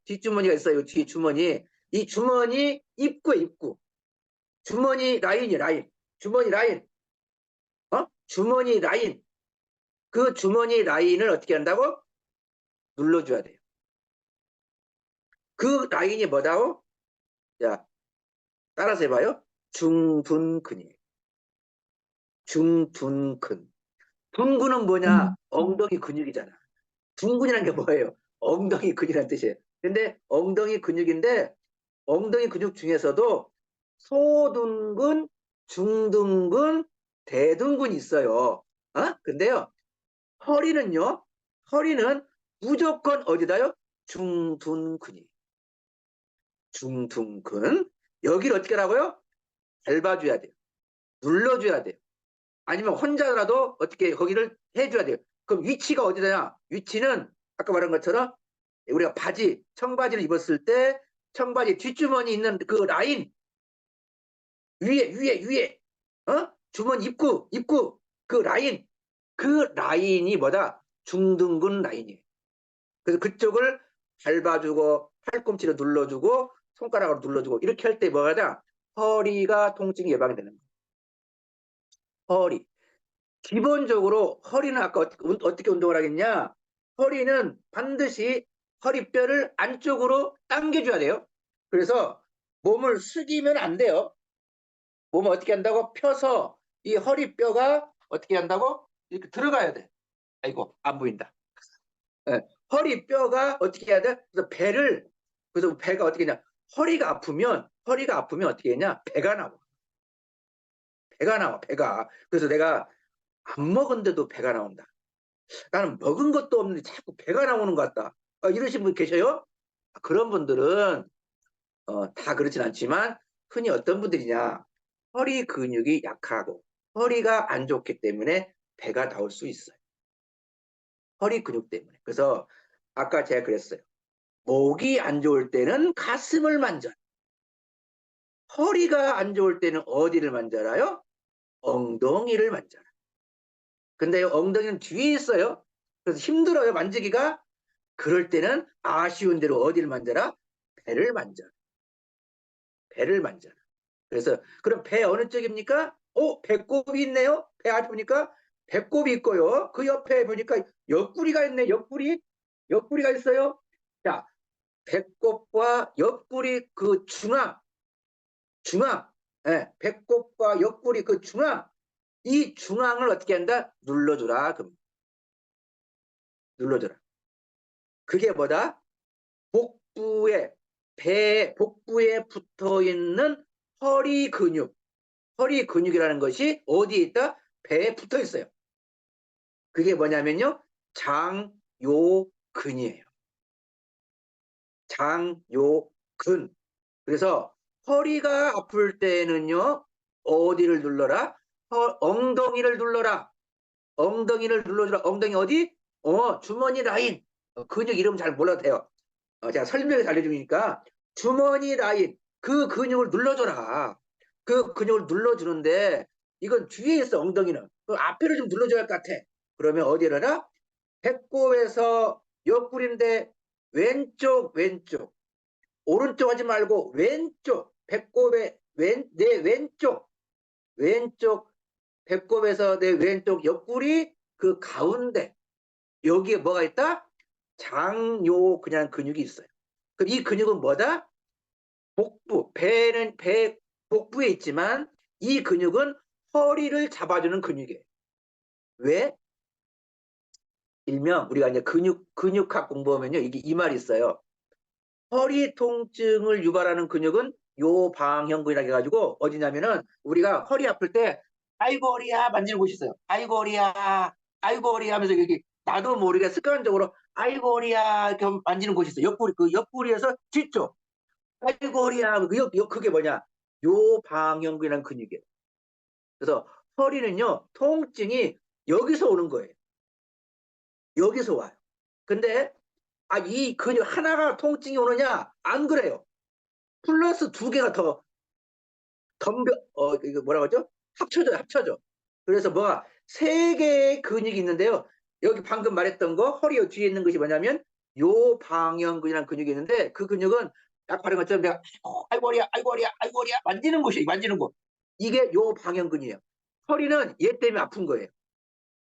뒷주머니가 있어요. 뒷주머니. 이 주머니 입구. 주머니 라인. 주머니 라인. 주머니 라인. 그 주머니 라인을 어떻게 한다고? 눌러줘야 돼요. 그 라인이 뭐다고? 자, 따라서 해봐요. 중둔근이에요. 중둔근. 둔근은 뭐냐? 엉덩이 근육이잖아. 둔근이라는 게 뭐예요? 엉덩이 근육이라는 뜻이에요. 근데 엉덩이 근육인데 엉덩이 근육 중에서도 소둔근, 중둔근, 대둔근이 있어요. 근데요. 허리는 무조건 어디다요? 중둔근이. 중둔근. 여기를 어떻게 하라고요? 밟아줘야 돼요. 눌러줘야 돼요. 아니면 혼자라도 어떻게 거기를 해줘야 돼요. 그럼 위치가 어디냐? 위치는 아까 말한 것처럼 우리가 청바지를 입었을 때 청바지 뒷주머니 있는 그 라인 위에 주머니 입구 그 라인이 뭐다? 중둔근 라인이에요. 그래서 그쪽을 밟아주고 팔꿈치로 눌러주고 손가락으로 눌러주고 이렇게 할 때 뭐가 허리가 통증이 예방이 되는 거예요. 허리. 기본적으로 허리는 아까 어떻게 운동을 하겠냐? 허리는 반드시 허리뼈를 안쪽으로 당겨줘야 돼요. 그래서 몸을 숙이면 안 돼요. 몸을 어떻게 한다고? 펴서 이 허리뼈가 어떻게 한다고? 이렇게 들어가야 돼. 아이고, 안 보인다. 예, 허리뼈가 어떻게 해야 돼? 그래서 배가 어떻게 했냐? 허리가 아프면 어떻게 했냐? 배가 나와. 배가 나와, 배가. 그래서 내가 안 먹은데도 배가 나온다. 나는 먹은 것도 없는데 자꾸 배가 나오는 것 같다. 이러신 분 계셔요? 그런 분들은 다 그렇진 않지만 흔히 어떤 분들이냐? 허리 근육이 약하고 허리가 안 좋기 때문에 배가 나올 수 있어요. 허리 근육 때문에. 그래서 아까 제가 그랬어요. 목이 안 좋을 때는 가슴을 만져라. 허리가 안 좋을 때는 어디를 만져라요? 엉덩이를 만져라. 근데 엉덩이는 뒤에 있어요. 그래서 힘들어요, 만지기가. 그럴 때는 아쉬운 대로 어디를 만져라? 배를 만져라. 배를 만져라. 그래서 그럼 배 어느 쪽입니까? 배꼽이 있네요. 배 앞에 보니까 배꼽이 있고요. 그 옆에 보니까 옆구리가 있네. 옆구리가 있어요. 자, 배꼽과 옆구리 그 중앙, 예, 배꼽과 옆구리 그 중앙, 이 중앙을 어떻게 한다? 눌러주라. 그럼 눌러주라. 그게 뭐다? 복부에 붙어 있는 허리 근육. 허리 근육이라는 것이 어디에 있다? 배에 붙어 있어요. 그게 뭐냐면요. 장요근이에요. 장요근. 그래서 허리가 아플 때는요. 어디를 눌러라? 엉덩이를 눌러라. 엉덩이를 눌러주라. 엉덩이 어디? 주머니 라인. 근육 이름 잘 몰라도 돼요. 제가 설명해서 알려주니까 주머니 라인 그 근육을 눌러줘라. 그 근육을 눌러주는데 이건 뒤에 있어. 엉덩이는 그 앞에를 좀 눌러줘야 할 것 같아. 그러면 어디를 배꼽에서 옆구리인데 왼쪽 오른쪽 하지 말고 왼쪽 배꼽의 내 왼쪽 배꼽에서 내 왼쪽 옆구리 그 가운데 여기에 뭐가 있다? 장요 그냥 근육이 있어요. 그럼 이 근육은 뭐다? 배는 복부에 있지만 이 근육은 허리를 잡아주는 근육이에요. 왜? 일명 우리가 이제 근육학 공부하면요 이게 이 말이 있어요. 허리 통증을 유발하는 근육은 요방형근이라고 해가지고 어디냐면은 우리가 허리 아플 때 아이고 허리야 만지는 곳이 있어요. 아이고 허리야 하면서 여기 나도 모르게 습관적으로 아이고 허리야 이렇게 만지는 곳이 있어요. 옆구리에서 뒤쪽 아이고 허리야 그게 뭐냐 요방형근이라는 근육이에요. 그래서 허리는요 통증이 여기서 오는 거예요. 여기서 와요. 근데 이 근육 하나가 통증이 오느냐? 안 그래요. 플러스 두 개가 더 이거 뭐라고 하죠? 합쳐져. 그래서 뭐가 세 개의 근육이 있는데요. 여기 방금 말했던 거 허리 뒤에 있는 것이 뭐냐면 요방형근이라는 근육이 있는데 그 근육은 아까 말한 것처럼 내가 아이고 허리야 만지는 곳이에요. 만지는 곳. 이게 요방형근이에요. 허리는 얘 때문에 아픈 거예요.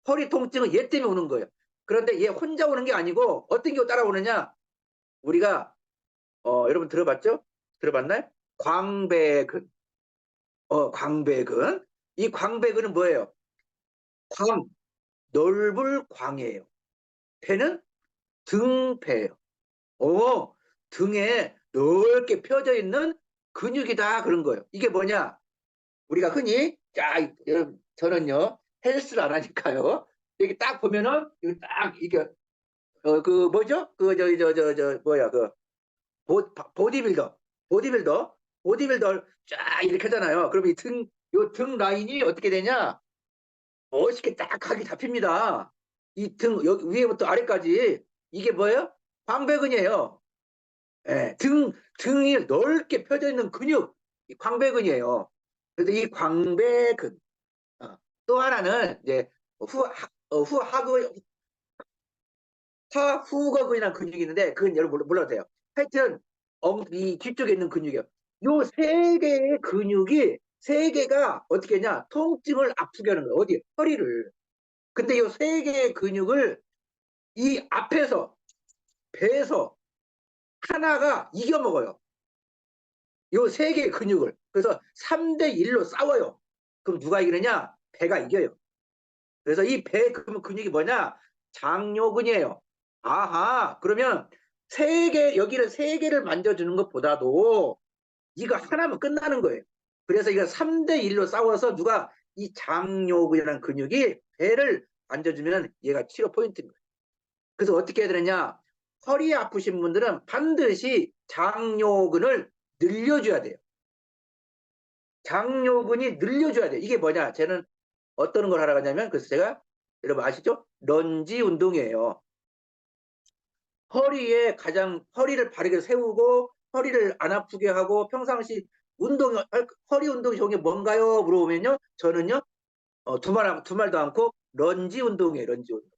허리 통증은 얘 때문에 오는 거예요. 그런데 얘 혼자 오는 게 아니고 어떤 게 따라오느냐? 우리가 여러분 들어봤죠? 들어봤나요? 광배근. 광배근. 이 광배근은 뭐예요? 넓을 광이에요. 배는 등배예요. 등에 넓게 펴져 있는 근육이다 그런 거예요. 이게 뭐냐? 우리가 흔히 여러분 저는요 헬스를 안 하니까요. 여기 딱 보면은 이게 그 뭐죠? 뭐야 보디빌더 보디빌더 보디빌더 쫙 이렇게 하잖아요. 그럼 요 등 라인이 어떻게 되냐? 멋있게 딱 각이 잡힙니다. 이 등 여기 위에부터 아래까지 이게 뭐예요? 광배근이에요. 예, 등이 넓게 펴져 있는 근육 이 광배근이에요. 그래서 이 광배근 또 하나는 이제 후하그 하후거근이라는 근육이 있는데 그건 여러분 몰라도 돼요. 하여튼 이 뒤쪽에 있는 근육이요. 요 세 개의 근육이 세 개가 어떻게 했냐? 통증을 아프게 하는 거예요. 어디? 허리를. 근데 요 세 개의 근육을 이 앞에서 배에서 하나가 이겨먹어요. 요 세 개의 근육을. 그래서 3대 1로 싸워요. 그럼 누가 이기느냐? 배가 이겨요. 그래서 이 배 근육이 뭐냐? 장요근이에요. 아하, 그러면 여기를 세 개를 만져주는 것보다도 이거 하나면 끝나는 거예요. 그래서 이거 3대 1로 싸워서 누가 이 장요근이라는 근육이 배를 만져주면 얘가 치료 포인트인 거예요. 그래서 어떻게 해야 되느냐? 허리 아프신 분들은 반드시 장요근을 늘려줘야 돼요. 장요근이 늘려줘야 돼요. 이게 뭐냐? 쟤는 어떤 걸 하러 가냐면, 그래서 제가, 여러분 아시죠? 런지 운동이에요. 허리를 바르게 세우고, 허리를 안 아프게 하고, 평상시 허리 운동이 좋은 게 뭔가요? 물어보면요. 저는요, 두 말도 않고, 런지 운동이에요, 런지 운동.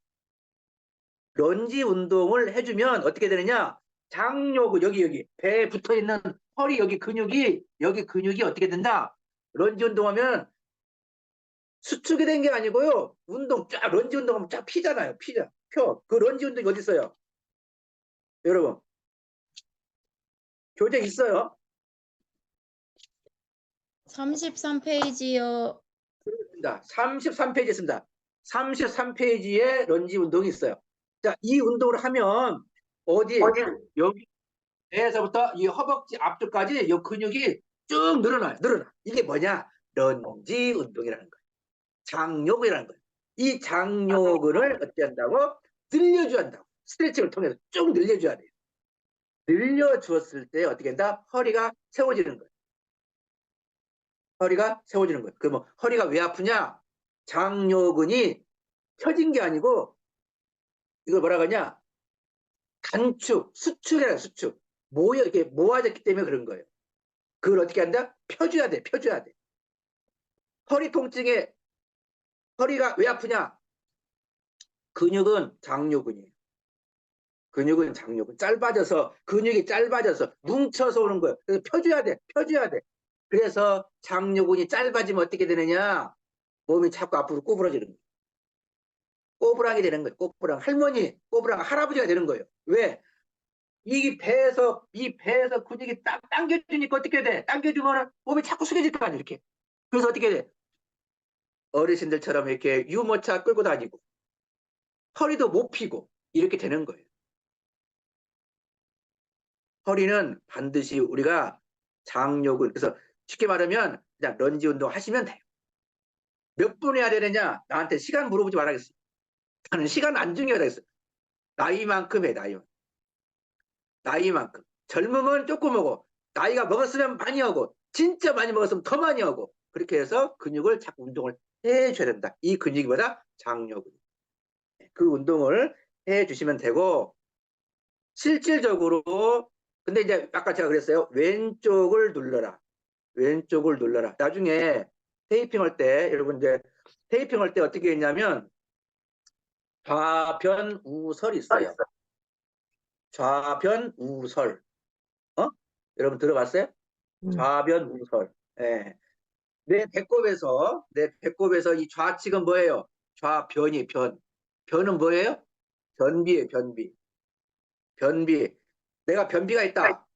런지 운동을 해주면 어떻게 되느냐? 장요근, 여기, 배에 붙어 있는 허리 여기 근육이 어떻게 된다? 런지 운동하면 수축이 된 게 아니고요. 런지 운동하면 쫙 피잖아요. 펴. 그 런지 운동이 어디 있어요? 여러분, 교재 있어요? 33페이지요. 있습니다. 33페이지 있습니다. 33페이지에 런지 운동이 있어요. 자, 이 운동을 하면 여기 배에서부터 이 허벅지 앞쪽까지 이 근육이 쭉 늘어나. 이게 뭐냐? 런지 운동이라는 거예요. 장요근이라는 거예요. 이 장요근을 어떻게 한다고? 늘려줘야 한다고. 스트레칭을 통해서 쭉 늘려줘야 돼요. 늘려주었을 때 어떻게 한다? 허리가 세워지는 거예요. 허리가 세워지는 거예요. 그러면 허리가 왜 아프냐? 장요근이 펴진 게 아니고 이걸 뭐라고 하냐? 수축이라 수축. 이렇게 모아졌기 때문에 그런 거예요. 그걸 어떻게 한다? 펴줘야 돼. 허리 통증에 허리가 왜 아프냐? 근육은 장요근이에요. 근육은 장요근. 근육이 짧아져서 뭉쳐서 오는 거예요. 그래서 펴줘야 돼. 그래서 장요근이 짧아지면 어떻게 되느냐? 몸이 자꾸 앞으로 구부러지는 거예요. 꼬부랑이 되는 거예요. 꼬부랑 할아버지가 되는 거예요. 왜? 이 배에서 근육이 딱 당겨주니까 어떻게 돼? 당겨주면 몸이 자꾸 숙여질 거 아니야, 이렇게. 그래서 어떻게 돼? 어르신들처럼 이렇게 유모차 끌고 다니고 허리도 못 펴고 이렇게 되는 거예요. 허리는 반드시 우리가 장요근, 그래서 쉽게 말하면 그냥 런지 운동 하시면 돼요. 몇 분 해야 되느냐? 나한테 시간 물어보지 말아야겠어요. 나는 시간 안 중요하다겠어요. 나이만큼 해, 나이만큼. 젊으면 조금 하고, 나이가 먹었으면 많이 하고, 진짜 많이 먹었으면 더 많이 하고, 그렇게 해서 근육을 자꾸 운동을 해줘야 된다. 이 근육이 뭐다? 장요근. 그 운동을 해주시면 되고, 실질적으로, 근데 이제 아까 제가 그랬어요. 왼쪽을 눌러라. 나중에 테이핑할 때, 여러분 이제 테이핑할 때 어떻게 했냐면, 좌변우설이 있어요. 좌변우설. 여러분 들어봤어요? 좌변우설. 예. 내 배꼽에서 이 좌측은 뭐예요? 좌변이 변. 변은 뭐예요? 변비예요, 변비. 내가 변비가 있다.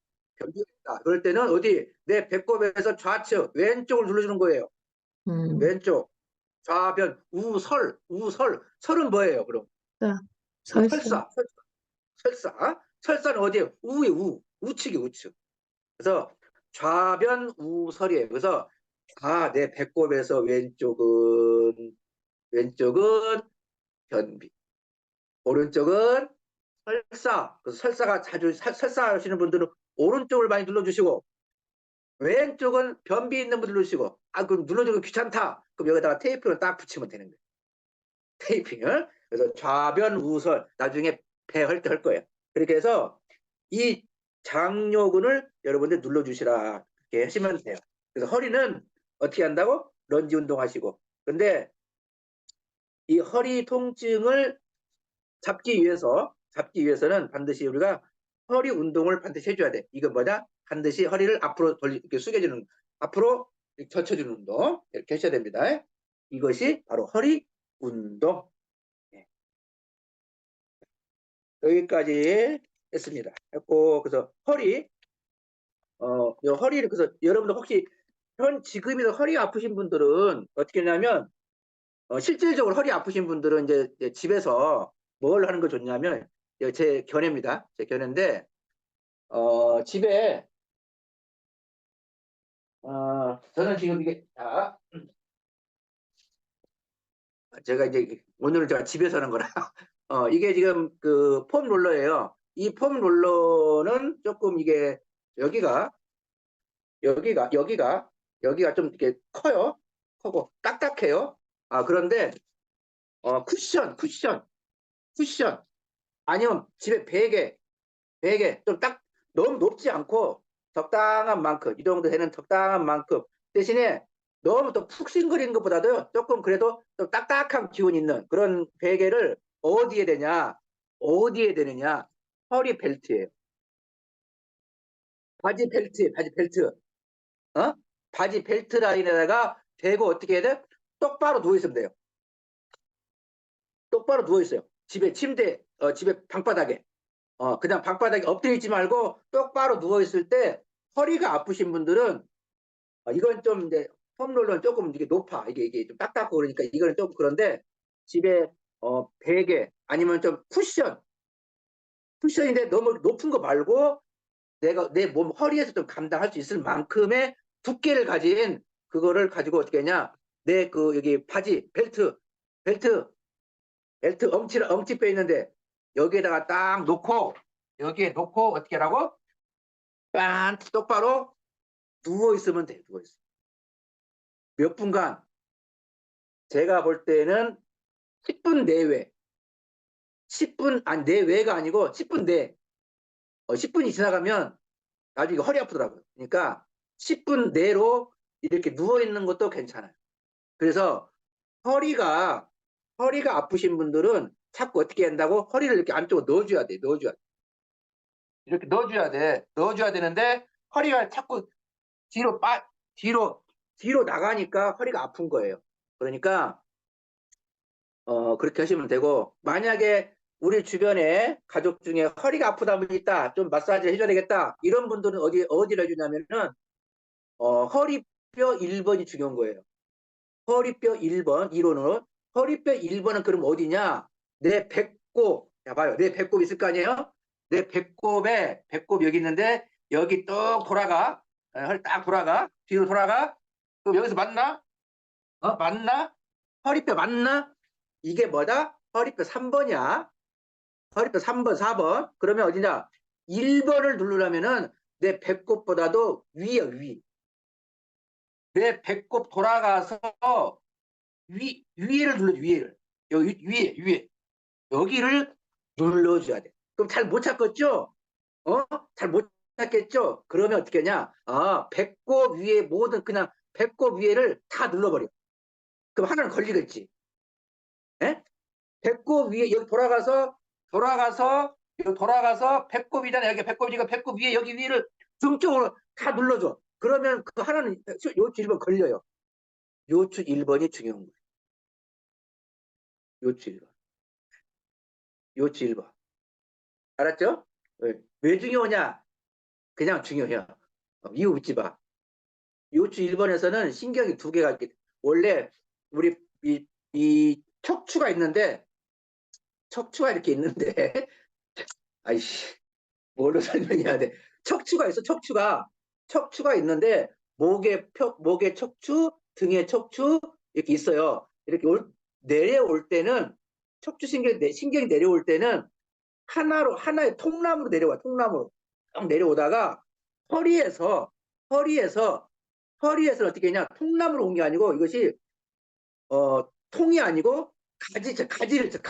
그럴 때는 어디? 내 배꼽에서 좌측, 왼쪽을 눌러주는 거예요. 왼쪽. 좌변, 설은 뭐예요, 그럼? 설사. 설사는 어디에요? 우측. 그래서 좌변 우설이에요. 그래서 내 배꼽에서 왼쪽은 변비, 오른쪽은 설사. 그래서 설사가 자주 설사하시는 분들은 오른쪽을 많이 눌러주시고 왼쪽은 변비 있는 분들 누르시고 그럼 눌러주기 귀찮다. 그럼 여기다가 테이프를 딱 붙이면 되는 거예요. 테이핑을. 그래서 좌변 우설 나중에 배 할 때 할 거예요. 그렇게 해서 이 장요근을 여러분들 눌러주시라 이렇게 하시면 돼요. 그래서 허리는 어떻게 한다고? 런지 운동하시고. 근데 이 허리 통증을 잡기 위해서는 반드시 우리가 허리 운동을 반드시 해줘야 돼. 이건 뭐냐? 반드시 허리를 앞으로 이렇게 숙여주는, 앞으로 이렇게 젖혀주는 운동 이렇게 하셔야 됩니다. 이것이 바로 허리 운동. 여기까지 했습니다. 했고, 그래서 요 허리를, 그래서 여러분들 혹시 지금이도 허리 아프신 분들은 어떻게 하냐면, 실질적으로 허리 아프신 분들은 이제 집에서 뭘 하는 거 좋냐면, 제 견해입니다. 제 견해인데, 집에, 저는 지금 제가 이제 오늘 제가 집에서 하는 거라, 이게 지금 그 폼 롤러예요. 이 폼 롤러는 조금 이게 여기가 여기가 여기가 여기가 좀 이렇게 커요. 크고 딱딱해요. 그런데 쿠션 아니면 집에 베개 좀 딱 너무 높지 않고 적당한 만큼 이 정도 되는 적당한 만큼 대신에 너무 또 푹신거리는 것보다도 조금 그래도 좀 딱딱한 기운 있는 그런 베개를 어디에 되느냐 허리 벨트예요. 바지 벨트 어? 바지 벨트 라인에다가 대고 어떻게 해야 돼? 똑바로 누워 있으면 돼요. 똑바로 누워 있어요. 집에 침대, 집에 방바닥에. 그냥 방바닥에 엎드려 있지 말고 똑바로 누워 있을 때 허리가 아프신 분들은 이건 좀 이제 폼롤러는 조금 이게 높아. 이게 좀 딱딱하고 그러니까 이거는 좀 그런데 집에 베개 아니면 좀 쿠션인데 너무 높은 거 말고 내가 내 몸 허리에서 좀 감당할 수 있을 만큼의 두께를 가진 그거를 가지고 어떻게 하냐 내 그 여기 바지 벨트 엉치 빼 있는데 여기에다가 딱 놓고 여기에 놓고 어떻게 하라고 빤 똑바로 누워 있으면 돼. 누워 있어 몇 분간 제가 볼 때는 10분 내외 10분 아니 내외가 아니고 10분 내 10분이 지나가면 나중에 허리 아프더라고요. 그러니까 10분 내로 이렇게 누워 있는 것도 괜찮아요. 그래서 허리가 아프신 분들은 자꾸 어떻게 한다고 허리를 이렇게 안쪽으로 넣어줘야 돼. 이렇게 넣어줘야 돼. 넣어줘야 되는데 허리가 자꾸 뒤로 뒤로 나가니까 허리가 아픈 거예요. 그러니까 그렇게 하시면 되고 만약에 우리 주변에 가족 중에 허리가 아프다 분이 있다. 좀 마사지 해줘야 되겠다. 이런 분들은 어디를 해주냐면은 허리뼈 1번이 중요한 거예요. 허리뼈 1번 이론은 허리뼈 1번은 그럼 어디냐? 내 배꼽. 야 봐요. 내 배꼽 있을 거 아니에요? 내 배꼽 여기 있는데 여기 뚝 돌아가. 허리 딱 돌아가. 뒤로 돌아가. 그럼 여기서 맞나? 맞나? 허리뼈 맞나? 이게 뭐다? 허리뼈 3번이야. 허리뼈 3번, 4번. 그러면 어디냐? 1번을 누르려면은 내 배꼽보다도 위야, 위. 내 배꼽 돌아가서 위에를 눌러줘, 위에를. 여기 위에. 여기를 눌러줘야 돼. 그럼 잘 못 찾겠죠? 잘 못 찾겠죠? 그러면 어떻게 하냐? 배꼽 위에 모든 그냥 배꼽 위에를 다 눌러버려. 그럼 하나는 걸리겠지. 예? 배꼽 위에 여기 돌아가서 배꼽이잖아. 여기 배꼽이니까 배꼽 위에 여기 위를 등 쪽으로 다 눌러줘. 그러면 그 하나는 요추 1번 걸려요. 요추 1번이 중요한 거예요. 요추 1번. 요추 1번. 알았죠? 왜 중요하냐? 그냥 중요해요. 이유 묻지 마. 요추 1번에서는 신경이 두 개가 있게 원래 우리 이 척추가 있는데 척추가 이렇게 있는데 아이씨 뭘로 설명해야 돼? 척추가 있어, 척추가 있는데 목의 척추, 등의 척추 이렇게 있어요. 이렇게 내려올 때는 신경이 내려올 때는 하나의 통나무로 내려와, 통나무로 쭉 내려오다가 허리에서 허리에서 어떻게 했냐? 통나무로 온 게 아니고 이것이 통이 아니고 가지를 쳐,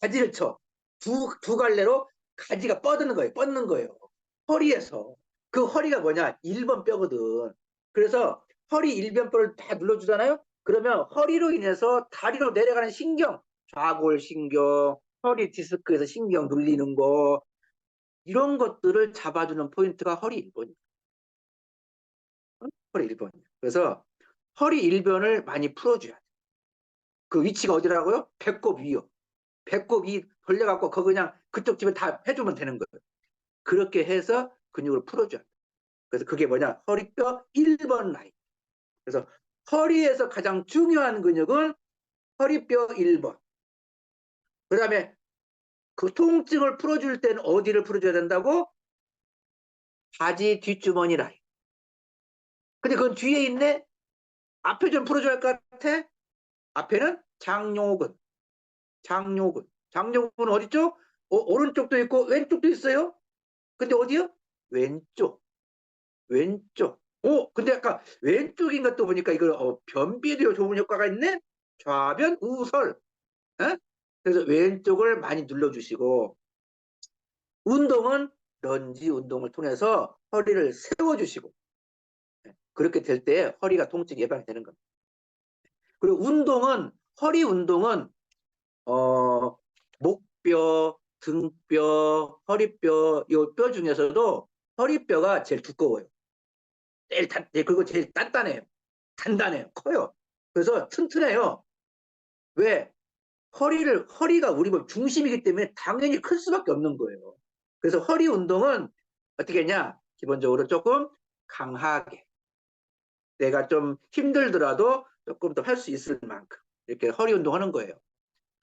가지를 쳐. 두 갈래로 가지가 뻗는 거예요. 허리에서. 그 허리가 뭐냐? 1번 뼈거든. 그래서 허리 1번 뼈를 다 눌러주잖아요? 그러면 허리로 인해서 다리로 내려가는 좌골신경, 허리 디스크에서 신경 눌리는 거, 이런 것들을 잡아주는 포인트가 허리 1번이에요. 허리 1번이에요. 그래서 허리 1번을 많이 풀어줘야 돼. 그 위치가 어디라고요? 배꼽 위요. 배꼽 위 벌려갖고 그냥 그쪽 집에 다 해주면 되는 거예요. 그렇게 해서 근육을 풀어줘야 돼. 그래서 그게 뭐냐? 허리뼈 1번 라인. 그래서 허리에서 가장 중요한 근육은 허리뼈 1번. 그 다음에 그 통증을 풀어줄 때는 어디를 풀어줘야 된다고? 바지 뒷주머니 라인. 근데 그건 뒤에 있네? 앞에 좀 풀어줘야 할 것 같아? 앞에는 장요근. 장요근. 장요근은 어디죠? 오른쪽도 있고 왼쪽도 있어요. 근데 어디요? 왼쪽. 왼쪽. 근데 아까 왼쪽인 것도 보니까 이거 변비에도 좋은 효과가 있네? 좌변 우설. 에? 그래서 왼쪽을 많이 눌러주시고, 운동은 런지 운동을 통해서 허리를 세워주시고, 그렇게 될 때 허리가 통증 예방이 되는 겁니다. 그리고 운동은, 허리 운동은 목뼈, 등뼈, 허리뼈, 이 뼈 중에서도 허리뼈가 제일 두꺼워요. 그리고 제일 단단해요. 단단해요. 커요. 그래서 튼튼해요. 왜? 허리가 우리 몸 중심이기 때문에 당연히 클 수밖에 없는 거예요. 그래서 허리 운동은 어떻게 했냐? 기본적으로 조금 강하게. 내가 좀 힘들더라도 조금 더 할 수 있을 만큼. 이렇게 허리 운동하는 거예요.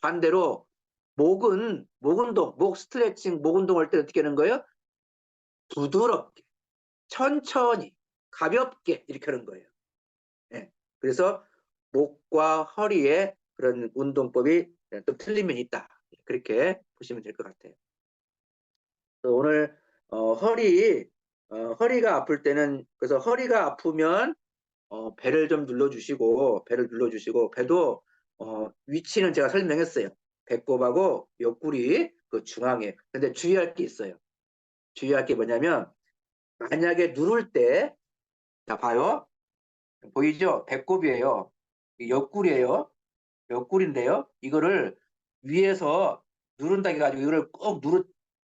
반대로 목 운동, 목 스트레칭, 목 운동할 때 어떻게 하는 거예요? 부드럽게, 천천히, 가볍게 이렇게 하는 거예요. 네. 그래서 목과 허리에 그런 운동법이 또 틀린 면이 있다. 그렇게 보시면 될 것 같아요. 오늘 허리가 아플 때는, 그래서 허리가 아프면 배를 좀 눌러주시고, 배도 위치는 제가 설명했어요. 배꼽하고 옆구리 그 중앙에. 근데 주의할 게 있어요. 주의할 게 뭐냐면, 만약에 누를 때, 자 봐요. 보이죠? 배꼽이에요. 옆구리예요. 옆구리인데요. 이거를 위에서 누른다 해가지고 이거를 꼭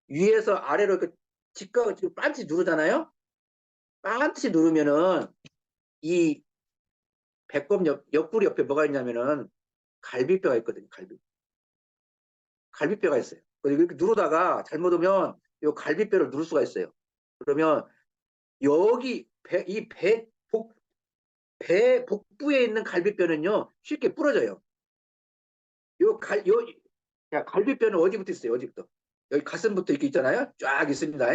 위에서 아래로 이렇게 지금 반드시 누르잖아요. 반드시 누르면은 이 배꼽 옆구리 옆에 뭐가 있냐면은 갈비뼈가 있거든요. 갈비뼈가 있어요. 그리고 이렇게 누르다가 잘못하면 이 갈비뼈를 누를 수가 있어요. 그러면 여기 배 복부에 있는 갈비뼈는요 쉽게 부러져요. 요 갈비뼈는 어디부터 있어요? 어디부터? 여기 가슴부터 이렇게 있잖아요. 쫙 있습니다.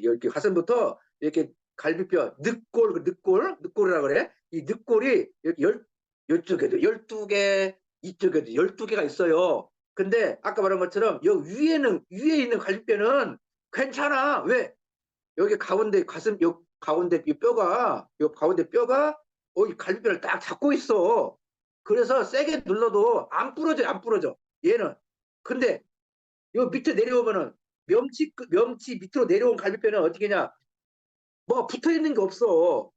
여기 가슴부터 이렇게 갈비뼈 늑골이라 그래. 이 늑골이 이렇게 이쪽에도 12개, 이쪽에도 12개가 있어요. 근데 아까 말한 것처럼 위에 있는 갈비뼈는 괜찮아. 왜? 여기 가운데 가운데 이 가운데 뼈가 이 갈비뼈를 딱 잡고 있어. 그래서 세게 눌러도 안 부러져, 안 부러져. 얘는. 근데 요 밑에 내려오면은 멸치 밑으로 내려온 갈비뼈는 어떻게 냐? 뭐 붙어 있는 게 없어.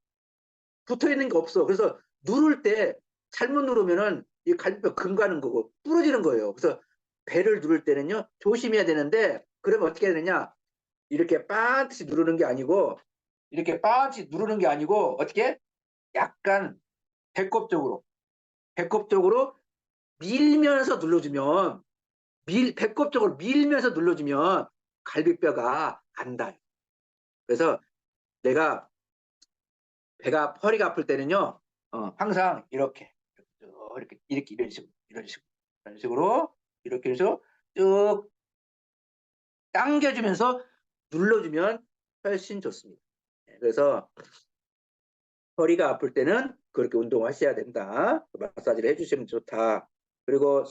붙어 있는 게 없어. 그래서 누를 때 잘못 누르면은 이 갈비뼈 금 가는 거고 부러지는 거예요. 그래서 배를 누를 때는요 조심해야 되는데, 그러면 어떻게 해야 되냐? 이렇게 반드시 누르는 게 아니고, 어떻게? 약간 배꼽 쪽으로 밀면서 눌러주면, 배꼽 쪽으로 밀면서 눌러주면 갈비뼈가 안 닿아요. 그래서 내가 허리가 아플 때는요, 항상 이런 식으로 이렇게 해서 쭉 당겨주면서 눌러주면 훨씬 좋습니다. 그래서 허리가 아플 때는 그렇게 운동하셔야 된다. 마사지를 해주시면 좋다. 그리고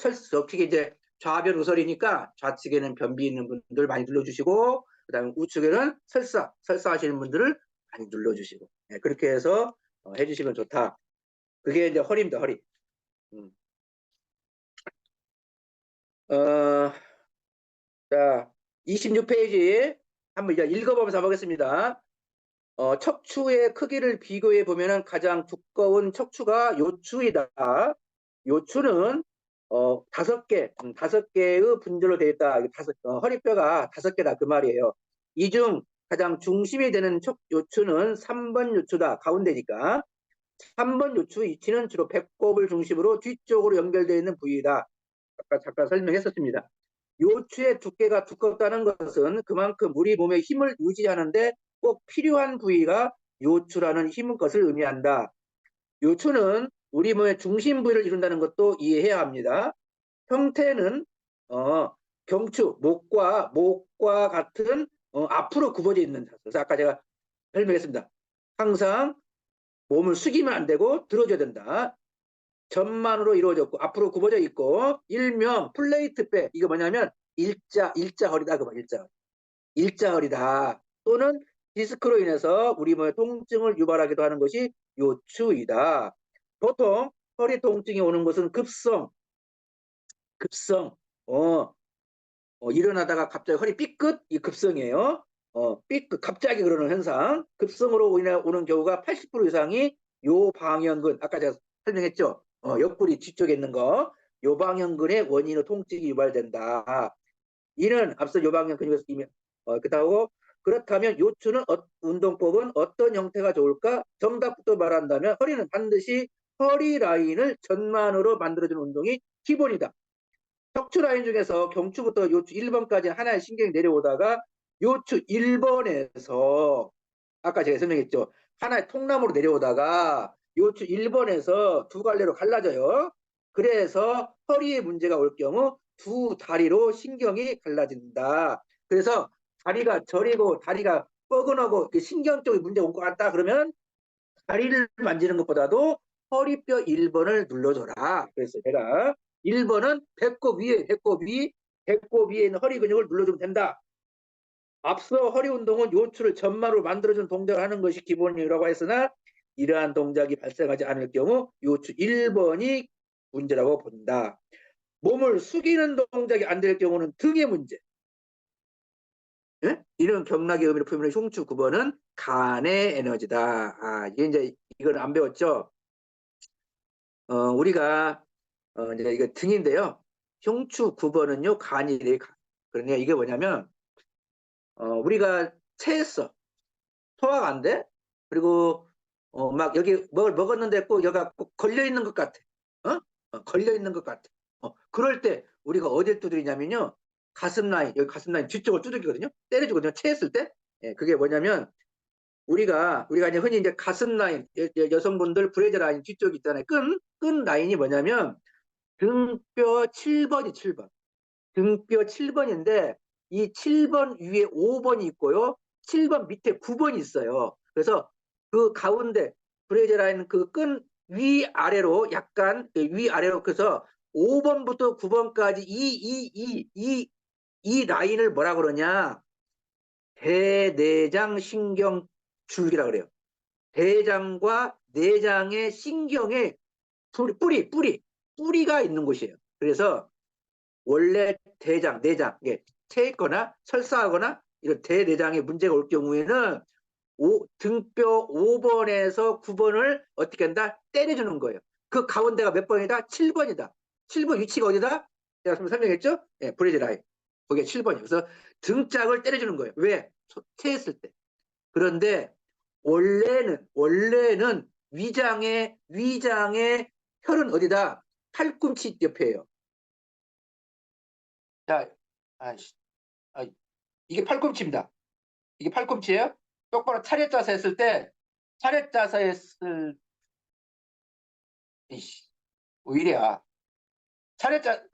특히 이제 좌변 우설이니까 좌측에는 변비 있는 분들 많이 눌러주시고, 그다음에 우측에는 설사 하시는 분들을 많이 눌러주시고, 그렇게 해서 해주시면 좋다. 그게 이제 허리입니다. 허리. 자, 26페이지 한번 이제 읽어보면서 가보겠습니다. 척추의 크기를 비교해 보면은 가장 두꺼운 척추가 요추이다. 요추는 5개의 분절로 되어 있다. 허리뼈가 5개다 그 말이에요. 이 중 가장 중심이 되는 요추는 3번 요추다. 가운데니까. 3번 요추 위치는 주로 배꼽을 중심으로 뒤쪽으로 연결되어 있는 부위이다. 아까 잠깐 설명했었습니다. 요추의 두께가 두껍다는 것은 그만큼 우리 몸의 힘을 유지하는데 꼭 필요한 부위가 요추라는 힘인 것을 의미한다. 요추는 우리 몸의 중심 부위를 이룬다는 것도 이해해야 합니다. 형태는 경추, 목과 같은 앞으로 굽어져 있는 자세. 그래서 아까 제가 설명했습니다. 항상 몸을 숙이면 안 되고 들어줘야 된다. 전만으로 이루어졌고 앞으로 굽어져 있고 일명 플레이트 백 이거 뭐냐면 일자 허리다 그 일자 허리다 또는 디스크로 인해서 우리 몸의 통증을 유발하기도 하는 것이 요추이다. 보통 허리 통증이 오는 것은 급성 일어나다가 갑자기 허리 삐끗 이 급성이에요. 삐끗 갑자기 그러는 현상 급성으로 인해 오는 경우가 80% 이상이 요방형근 아까 제가 설명했죠. 옆구리 뒤쪽에 있는 거 요방형근의 원인으로 통증이 유발된다. 이는 앞서 요방형 근육에서 이미 그렇다고 그렇다면 요추는 운동법은 어떤 형태가 좋을까? 정답부터 말한다면 허리는 반드시 허리 라인을 전만으로 만들어주는 운동이 기본이다. 척추 라인 중에서 경추부터 요추 1번까지 하나의 신경이 내려오다가 요추 1번에서 아까 제가 설명했죠. 하나의 통나무로 내려오다가 요추 1번에서 두 갈래로 갈라져요. 그래서 허리에 문제가 올 경우 두 다리로 신경이 갈라진다. 그래서 다리가 저리고 다리가 뻐근하고 신경 쪽에 문제가 올 것 같다. 그러면 다리를 만지는 것보다도 허리뼈 1번을 눌러줘라. 그래서 제가 1번은 배꼽 위에 있는 허리 근육을 눌러주면 된다. 앞서 허리 운동은 요추를 전마로 만들어주는 동작을 하는 것이 기본이라고 했으나 이러한 동작이 발생하지 않을 경우 요추 1번이 문제라고 본다. 몸을 숙이는 동작이 안 될 경우는 등의 문제. 예? 이런 경락의 의미를 표현하는 흉추 9번은 간의 에너지다. 이게 이제 이건 안 배웠죠? 우리가 이제 이거 등인데요. 흉추 9번은요 간이래요. 그러니까 이게 뭐냐면 우리가 체했어. 소화가 안 돼. 그리고 막 여기 뭘 먹었는데 꼭 여기가 꼭 걸려 있는 것 같아. 걸려 있는 것 같아. 그럴 때 우리가 어딜 두드리냐면요. 가슴 라인, 여기 가슴 라인 뒤쪽을 두들기거든요. 때려주거든요. 체했을 때. 예, 그게 뭐냐면 우리가 이제 흔히 이제 가슴 라인, 여성분들 브레이드 라인 뒤쪽 있잖아요. 끈 라인이 뭐냐면 등뼈 7번이 7번. 등뼈 7번인데 이 7번 위에 5번이 있고요. 7번 밑에 9번이 있어요. 그래서 그 가운데 브레이드 라인 그 끈 위아래로 약간 위아래로 그래서 5번부터 9번까지 이 라인을 뭐라 그러냐? 대내장 신경 줄기라 그래요. 대장과 내장의 신경의 뿌리가 있는 곳이에요. 그래서 원래 대장, 내장, 체했거나 설사하거나 이런 대내장에 문제가 올 경우에는 등뼈 5번에서 9번을 어떻게 한다? 때려주는 거예요. 그 가운데가 몇 번이다? 7번이다. 7번 위치가 어디다? 제가 설명했죠? 예, 브레이드 라인. 거기가 7번이에요. 그래서 등짝을 때려주는 거예요. 왜? 체했을 때. 그런데 원래는 위장의 혈은 어디다? 팔꿈치 옆에요. 자, 이게 팔꿈치입니다. 이게 팔꿈치예요? 똑바로 차렷 자세 했을 때 차렷 자세 했을 왜 이래야 차렷 자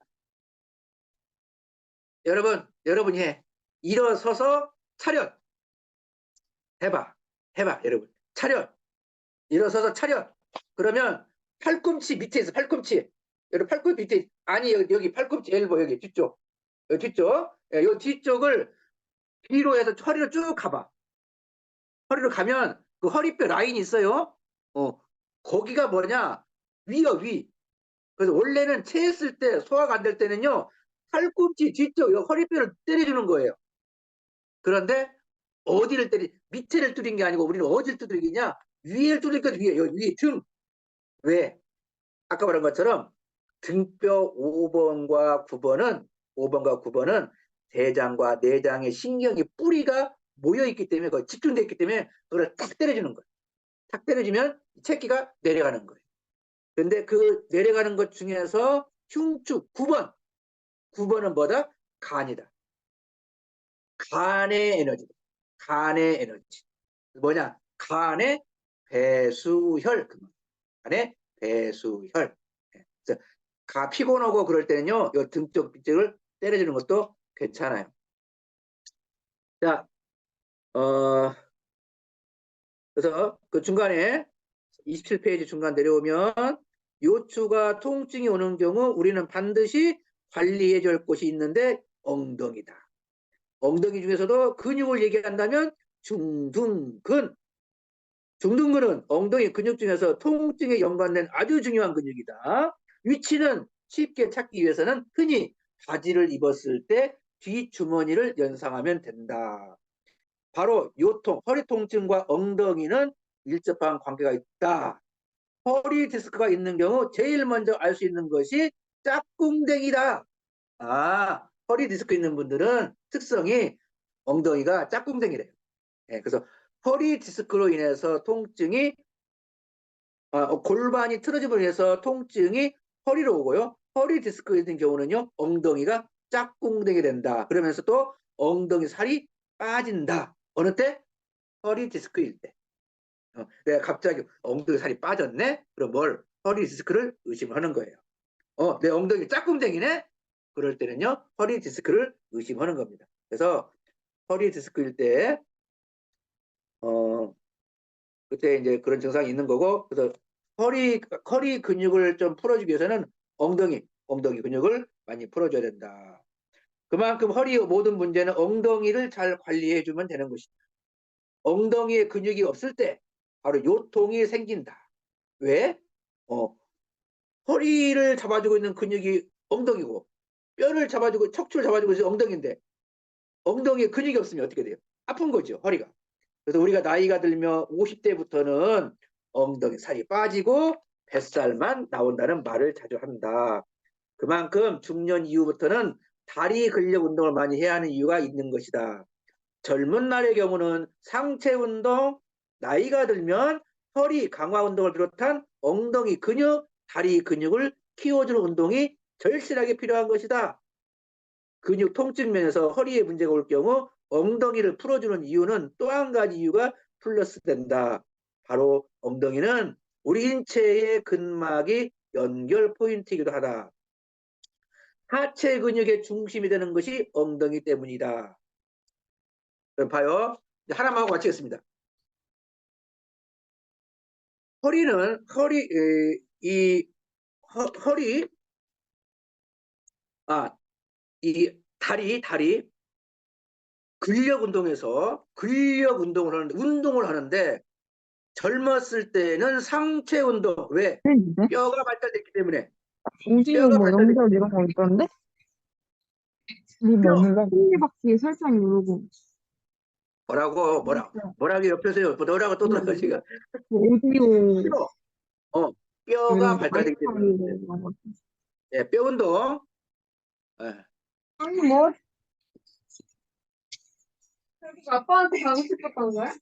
여러분이 해 일어서서 차렷 해봐 여러분 차렷 일어서서 차렷 그러면 팔꿈치 밑에 있어 팔꿈치 여러분 팔꿈치 밑에 아니 여기 팔꿈치 엘보 여기 뒤쪽 이 뒤쪽을 뒤로 해서 허리로 쭉 가봐 허리로 가면 그 허리뼈 라인이 있어요 거기가 뭐냐 위요 위 그래서 원래는 체했을 때 소화가 안 될 때는요 팔꿈치 뒤쪽 허리뼈를 때려주는 거예요. 그런데 어디를 밑에를 뚫린 게 아니고 우리는 어디를 두드리냐 위를 뚫릴 것 위에 위에 등 왜? 아까 말한 것처럼 등뼈 5번과 9번은 대장과 내장의 신경의 뿌리가 모여있기 때문에 거의 집중되어 있기 때문에 그걸 딱 때려주는 거예요. 딱 때려주면 체기가 내려가는 거예요. 그런데 그 내려가는 것 중에서 흉추 9번은 뭐다? 간이다. 간의 에너지. 간의 에너지. 뭐냐? 간의 배수혈. 간의 배수혈. 그래서 피곤하고 그럴 때는요, 이 등쪽 빗질을 때려주는 것도 괜찮아요. 자, 그래서 그 중간에 27페이지 중간 내려오면 요추가 통증이 오는 경우 우리는 반드시 관리해 줄 곳이 있는데 엉덩이다. 엉덩이 중에서도 근육을 얘기한다면 중둔근. 중둔근은 엉덩이 근육 중에서 통증에 연관된 아주 중요한 근육이다. 위치는 쉽게 찾기 위해서는 흔히 바지를 입었을 때 뒷주머니를 연상하면 된다. 바로 요통, 허리 통증과 엉덩이는 밀접한 관계가 있다. 허리 디스크가 있는 경우 제일 먼저 알 수 있는 것이 짝꿍댕이다. 허리 디스크 있는 분들은 특성이 엉덩이가 짝꿍댕이래요. 그래서 허리 디스크로 인해서 통증이 골반이 틀어짐으로 인해서 통증이 허리로 오고요. 허리 디스크 있는 경우는요, 엉덩이가 짝꿍댕이 된다. 그러면서 또 엉덩이 살이 빠진다. 어느 때? 허리 디스크일 때. 내가 갑자기 엉덩이 살이 빠졌네? 그럼 허리 디스크를 의심하는 거예요. 내 엉덩이 짝꿍댕이네? 그럴 때는요, 허리 디스크를 의심하는 겁니다. 그래서 허리 디스크일 때, 그때 이제 그런 증상이 있는 거고, 그래서 허리 근육을 좀 풀어주기 위해서는 엉덩이 근육을 많이 풀어줘야 된다. 그만큼 허리 모든 문제는 엉덩이를 잘 관리해주면 되는 것이다. 엉덩이에 근육이 없을 때 바로 요통이 생긴다. 왜? 허리를 잡아주고 있는 근육이 엉덩이고 뼈를 잡아주고 척추를 잡아주고 있는 엉덩이인데 엉덩이에 근육이 없으면 어떻게 돼요? 아픈 거죠, 허리가. 그래서 우리가 나이가 들면 50대부터는 엉덩이 살이 빠지고 뱃살만 나온다는 말을 자주 한다. 그만큼 중년 이후부터는 다리 근력 운동을 많이 해야 하는 이유가 있는 것이다. 젊은 날의 경우는 상체 운동, 나이가 들면 허리 강화 운동을 비롯한 엉덩이 근육, 다리 근육을 키워주는 운동이 절실하게 필요한 것이다. 근육 통증 면에서 허리에 문제가 올 경우 엉덩이를 풀어주는 이유는 또 한 가지 이유가 플러스 된다. 바로 엉덩이는 우리 인체의 근막이 연결 포인트이기도 하다. 하체 근육의 중심이 되는 것이 엉덩이 때문이다. 그럼 봐요. 하나만 하고 마치겠습니다. 허리는 허리 이 다리 근력 운동을 하는데 젊었을 때는 상체 운동. 왜? 근데 뼈가 발달됐기 때문에. 오디오 뼈가 뭐 발달됐기 연결 때문에. 이런 거 있던데? 뭐 뼈. 눌러 톱니바퀴 살짝 누르고 뭐라고 옆에서요. 뭐라고 또 들어요, 지금. 오디오 뼈. 뼈가 이런 거 발달되기 때문에. 와이파이 이런 거. 뼈 운동. 예. 아니 뭐 아빠한테 가고 싶었던 거야?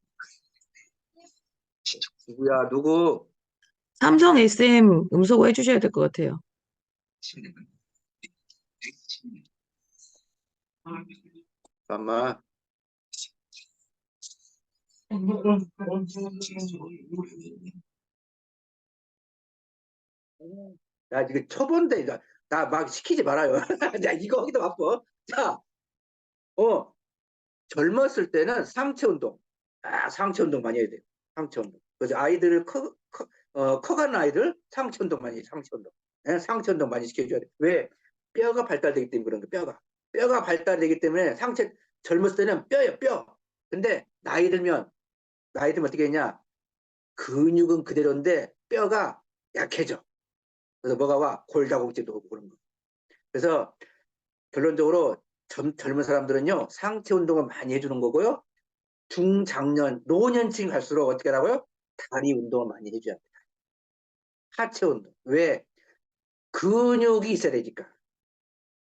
누구야, 누구? 삼성 SM 음소거 해주셔야 될 것 같아요. 잠깐만. 나 지금 초본데, 나 막 시키지 말아요. 야, 이거 하기도 바빠. 자, 젊었을 때는 상체 운동. 상체 운동 많이 해야 돼요. 상체 운동. 그래서 아이들을 커가는 아이들 상체 운동 많이 해요. 상체 운동. 상체 운동 많이 시켜줘야 돼. 왜? 뼈가 발달되기 때문에 그런 거. 뼈가 발달되기 때문에 젊었을 때는 뼈예요, 뼈. 근데 나이 들면 어떻게 했냐? 근육은 그대로인데 뼈가 약해져. 그래서 뭐가 와? 골다공증도 오고 그런 거. 그래서 결론적으로 젊은 사람들은요, 상체 운동을 많이 해주는 거고요. 중장년, 노년층 갈수록 어떻게 하라고요? 다리 운동을 많이 해줘야 돼요. 하체 운동. 왜? 근육이 있어야 되니까.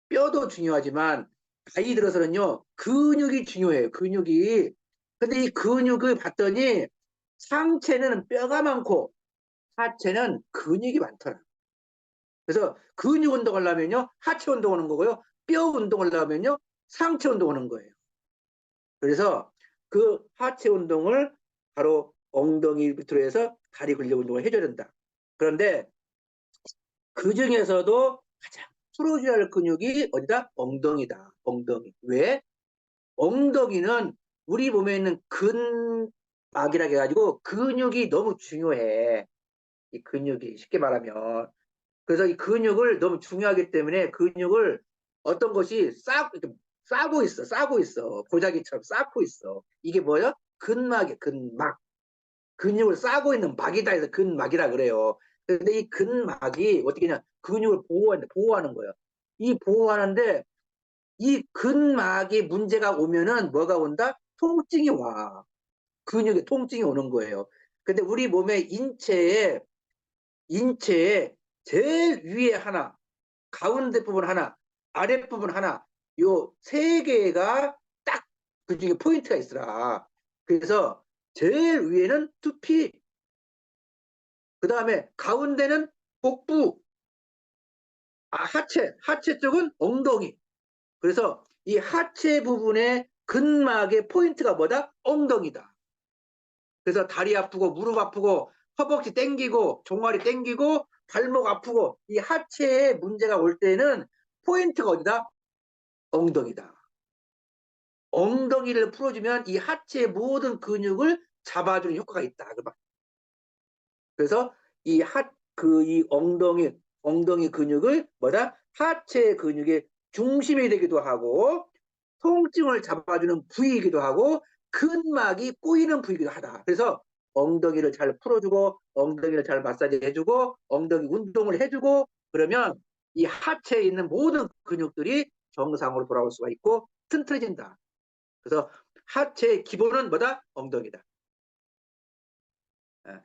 뼈도 중요하지만 나이 들어서는요, 근육이 중요해요. 근육이. 근데 이 근육을 봤더니 상체는 뼈가 많고 하체는 근육이 많더라. 그래서 근육 운동을 하면요, 하체 운동하는 거고요. 뼈 운동을 하면요, 상체 운동 하는 거예요. 그래서 그 하체 운동을 바로 엉덩이 밑으로 해서 다리 근력 운동을 해줘야 된다. 그런데 그 중에서도 가장 풀어줘야 할 근육이 어디다? 엉덩이다. 엉덩이. 왜? 엉덩이는 우리 몸에 있는 근막이라 해가지고 근육이 너무 중요해. 이 근육이 쉽게 말하면. 그래서 이 근육을 너무 중요하기 때문에 근육을 어떤 것이 싸고 있어. 싸고 있어. 보자기처럼 쌓고 있어. 이게 뭐야? 근막이 근막. 근육을 싸고 있는 막이다 해서 근막이라 그래요. 근데 이 근막이 어떻게 냐 근육을 보호하는 거예요. 이 보호하는데 이 근막이 문제가 오면은 뭐가 온다? 통증이 와. 근육에 통증이 오는 거예요. 근데 우리 몸의 인체에 제일 위에 하나, 가운데 부분 하나, 아랫부분 하나, 요 세 개가 딱 그 중에 포인트가 있더라. 그래서 제일 위에는 두피, 그 다음에 가운데는 복부, 하체 쪽은 엉덩이. 그래서 이 하체 부분의 근막의 포인트가 뭐다? 엉덩이다. 그래서 다리 아프고 무릎 아프고 허벅지 땡기고 종아리 땡기고 발목 아프고 이 하체에 문제가 올 때는 포인트가 어디다? 엉덩이다. 엉덩이를 풀어주면 이 하체의 모든 근육을 잡아주는 효과가 있다. 그래서 이 엉덩이 근육을 뭐다? 하체 근육의 중심이 되기도 하고 통증을 잡아주는 부위이기도 하고 근막이 꼬이는 부위이기도 하다. 그래서 엉덩이를 잘 풀어주고 엉덩이를 잘 마사지 해주고 엉덩이 운동을 해주고 그러면 이 하체에 있는 모든 근육들이 정상으로 돌아올 수가 있고 튼튼해진다. 그래서 하체의 기본은 뭐다? 엉덩이다.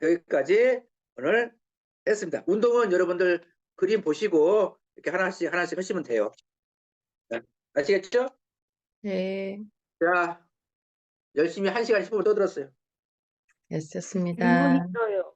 여기까지 오늘 했습니다. 운동은 여러분들 그림 보시고 이렇게 하나씩 하시면 돼요. 아시겠죠? 네, 자, 열심히 1시간 10분 떠들었어요. 애썼습니다. 있어요.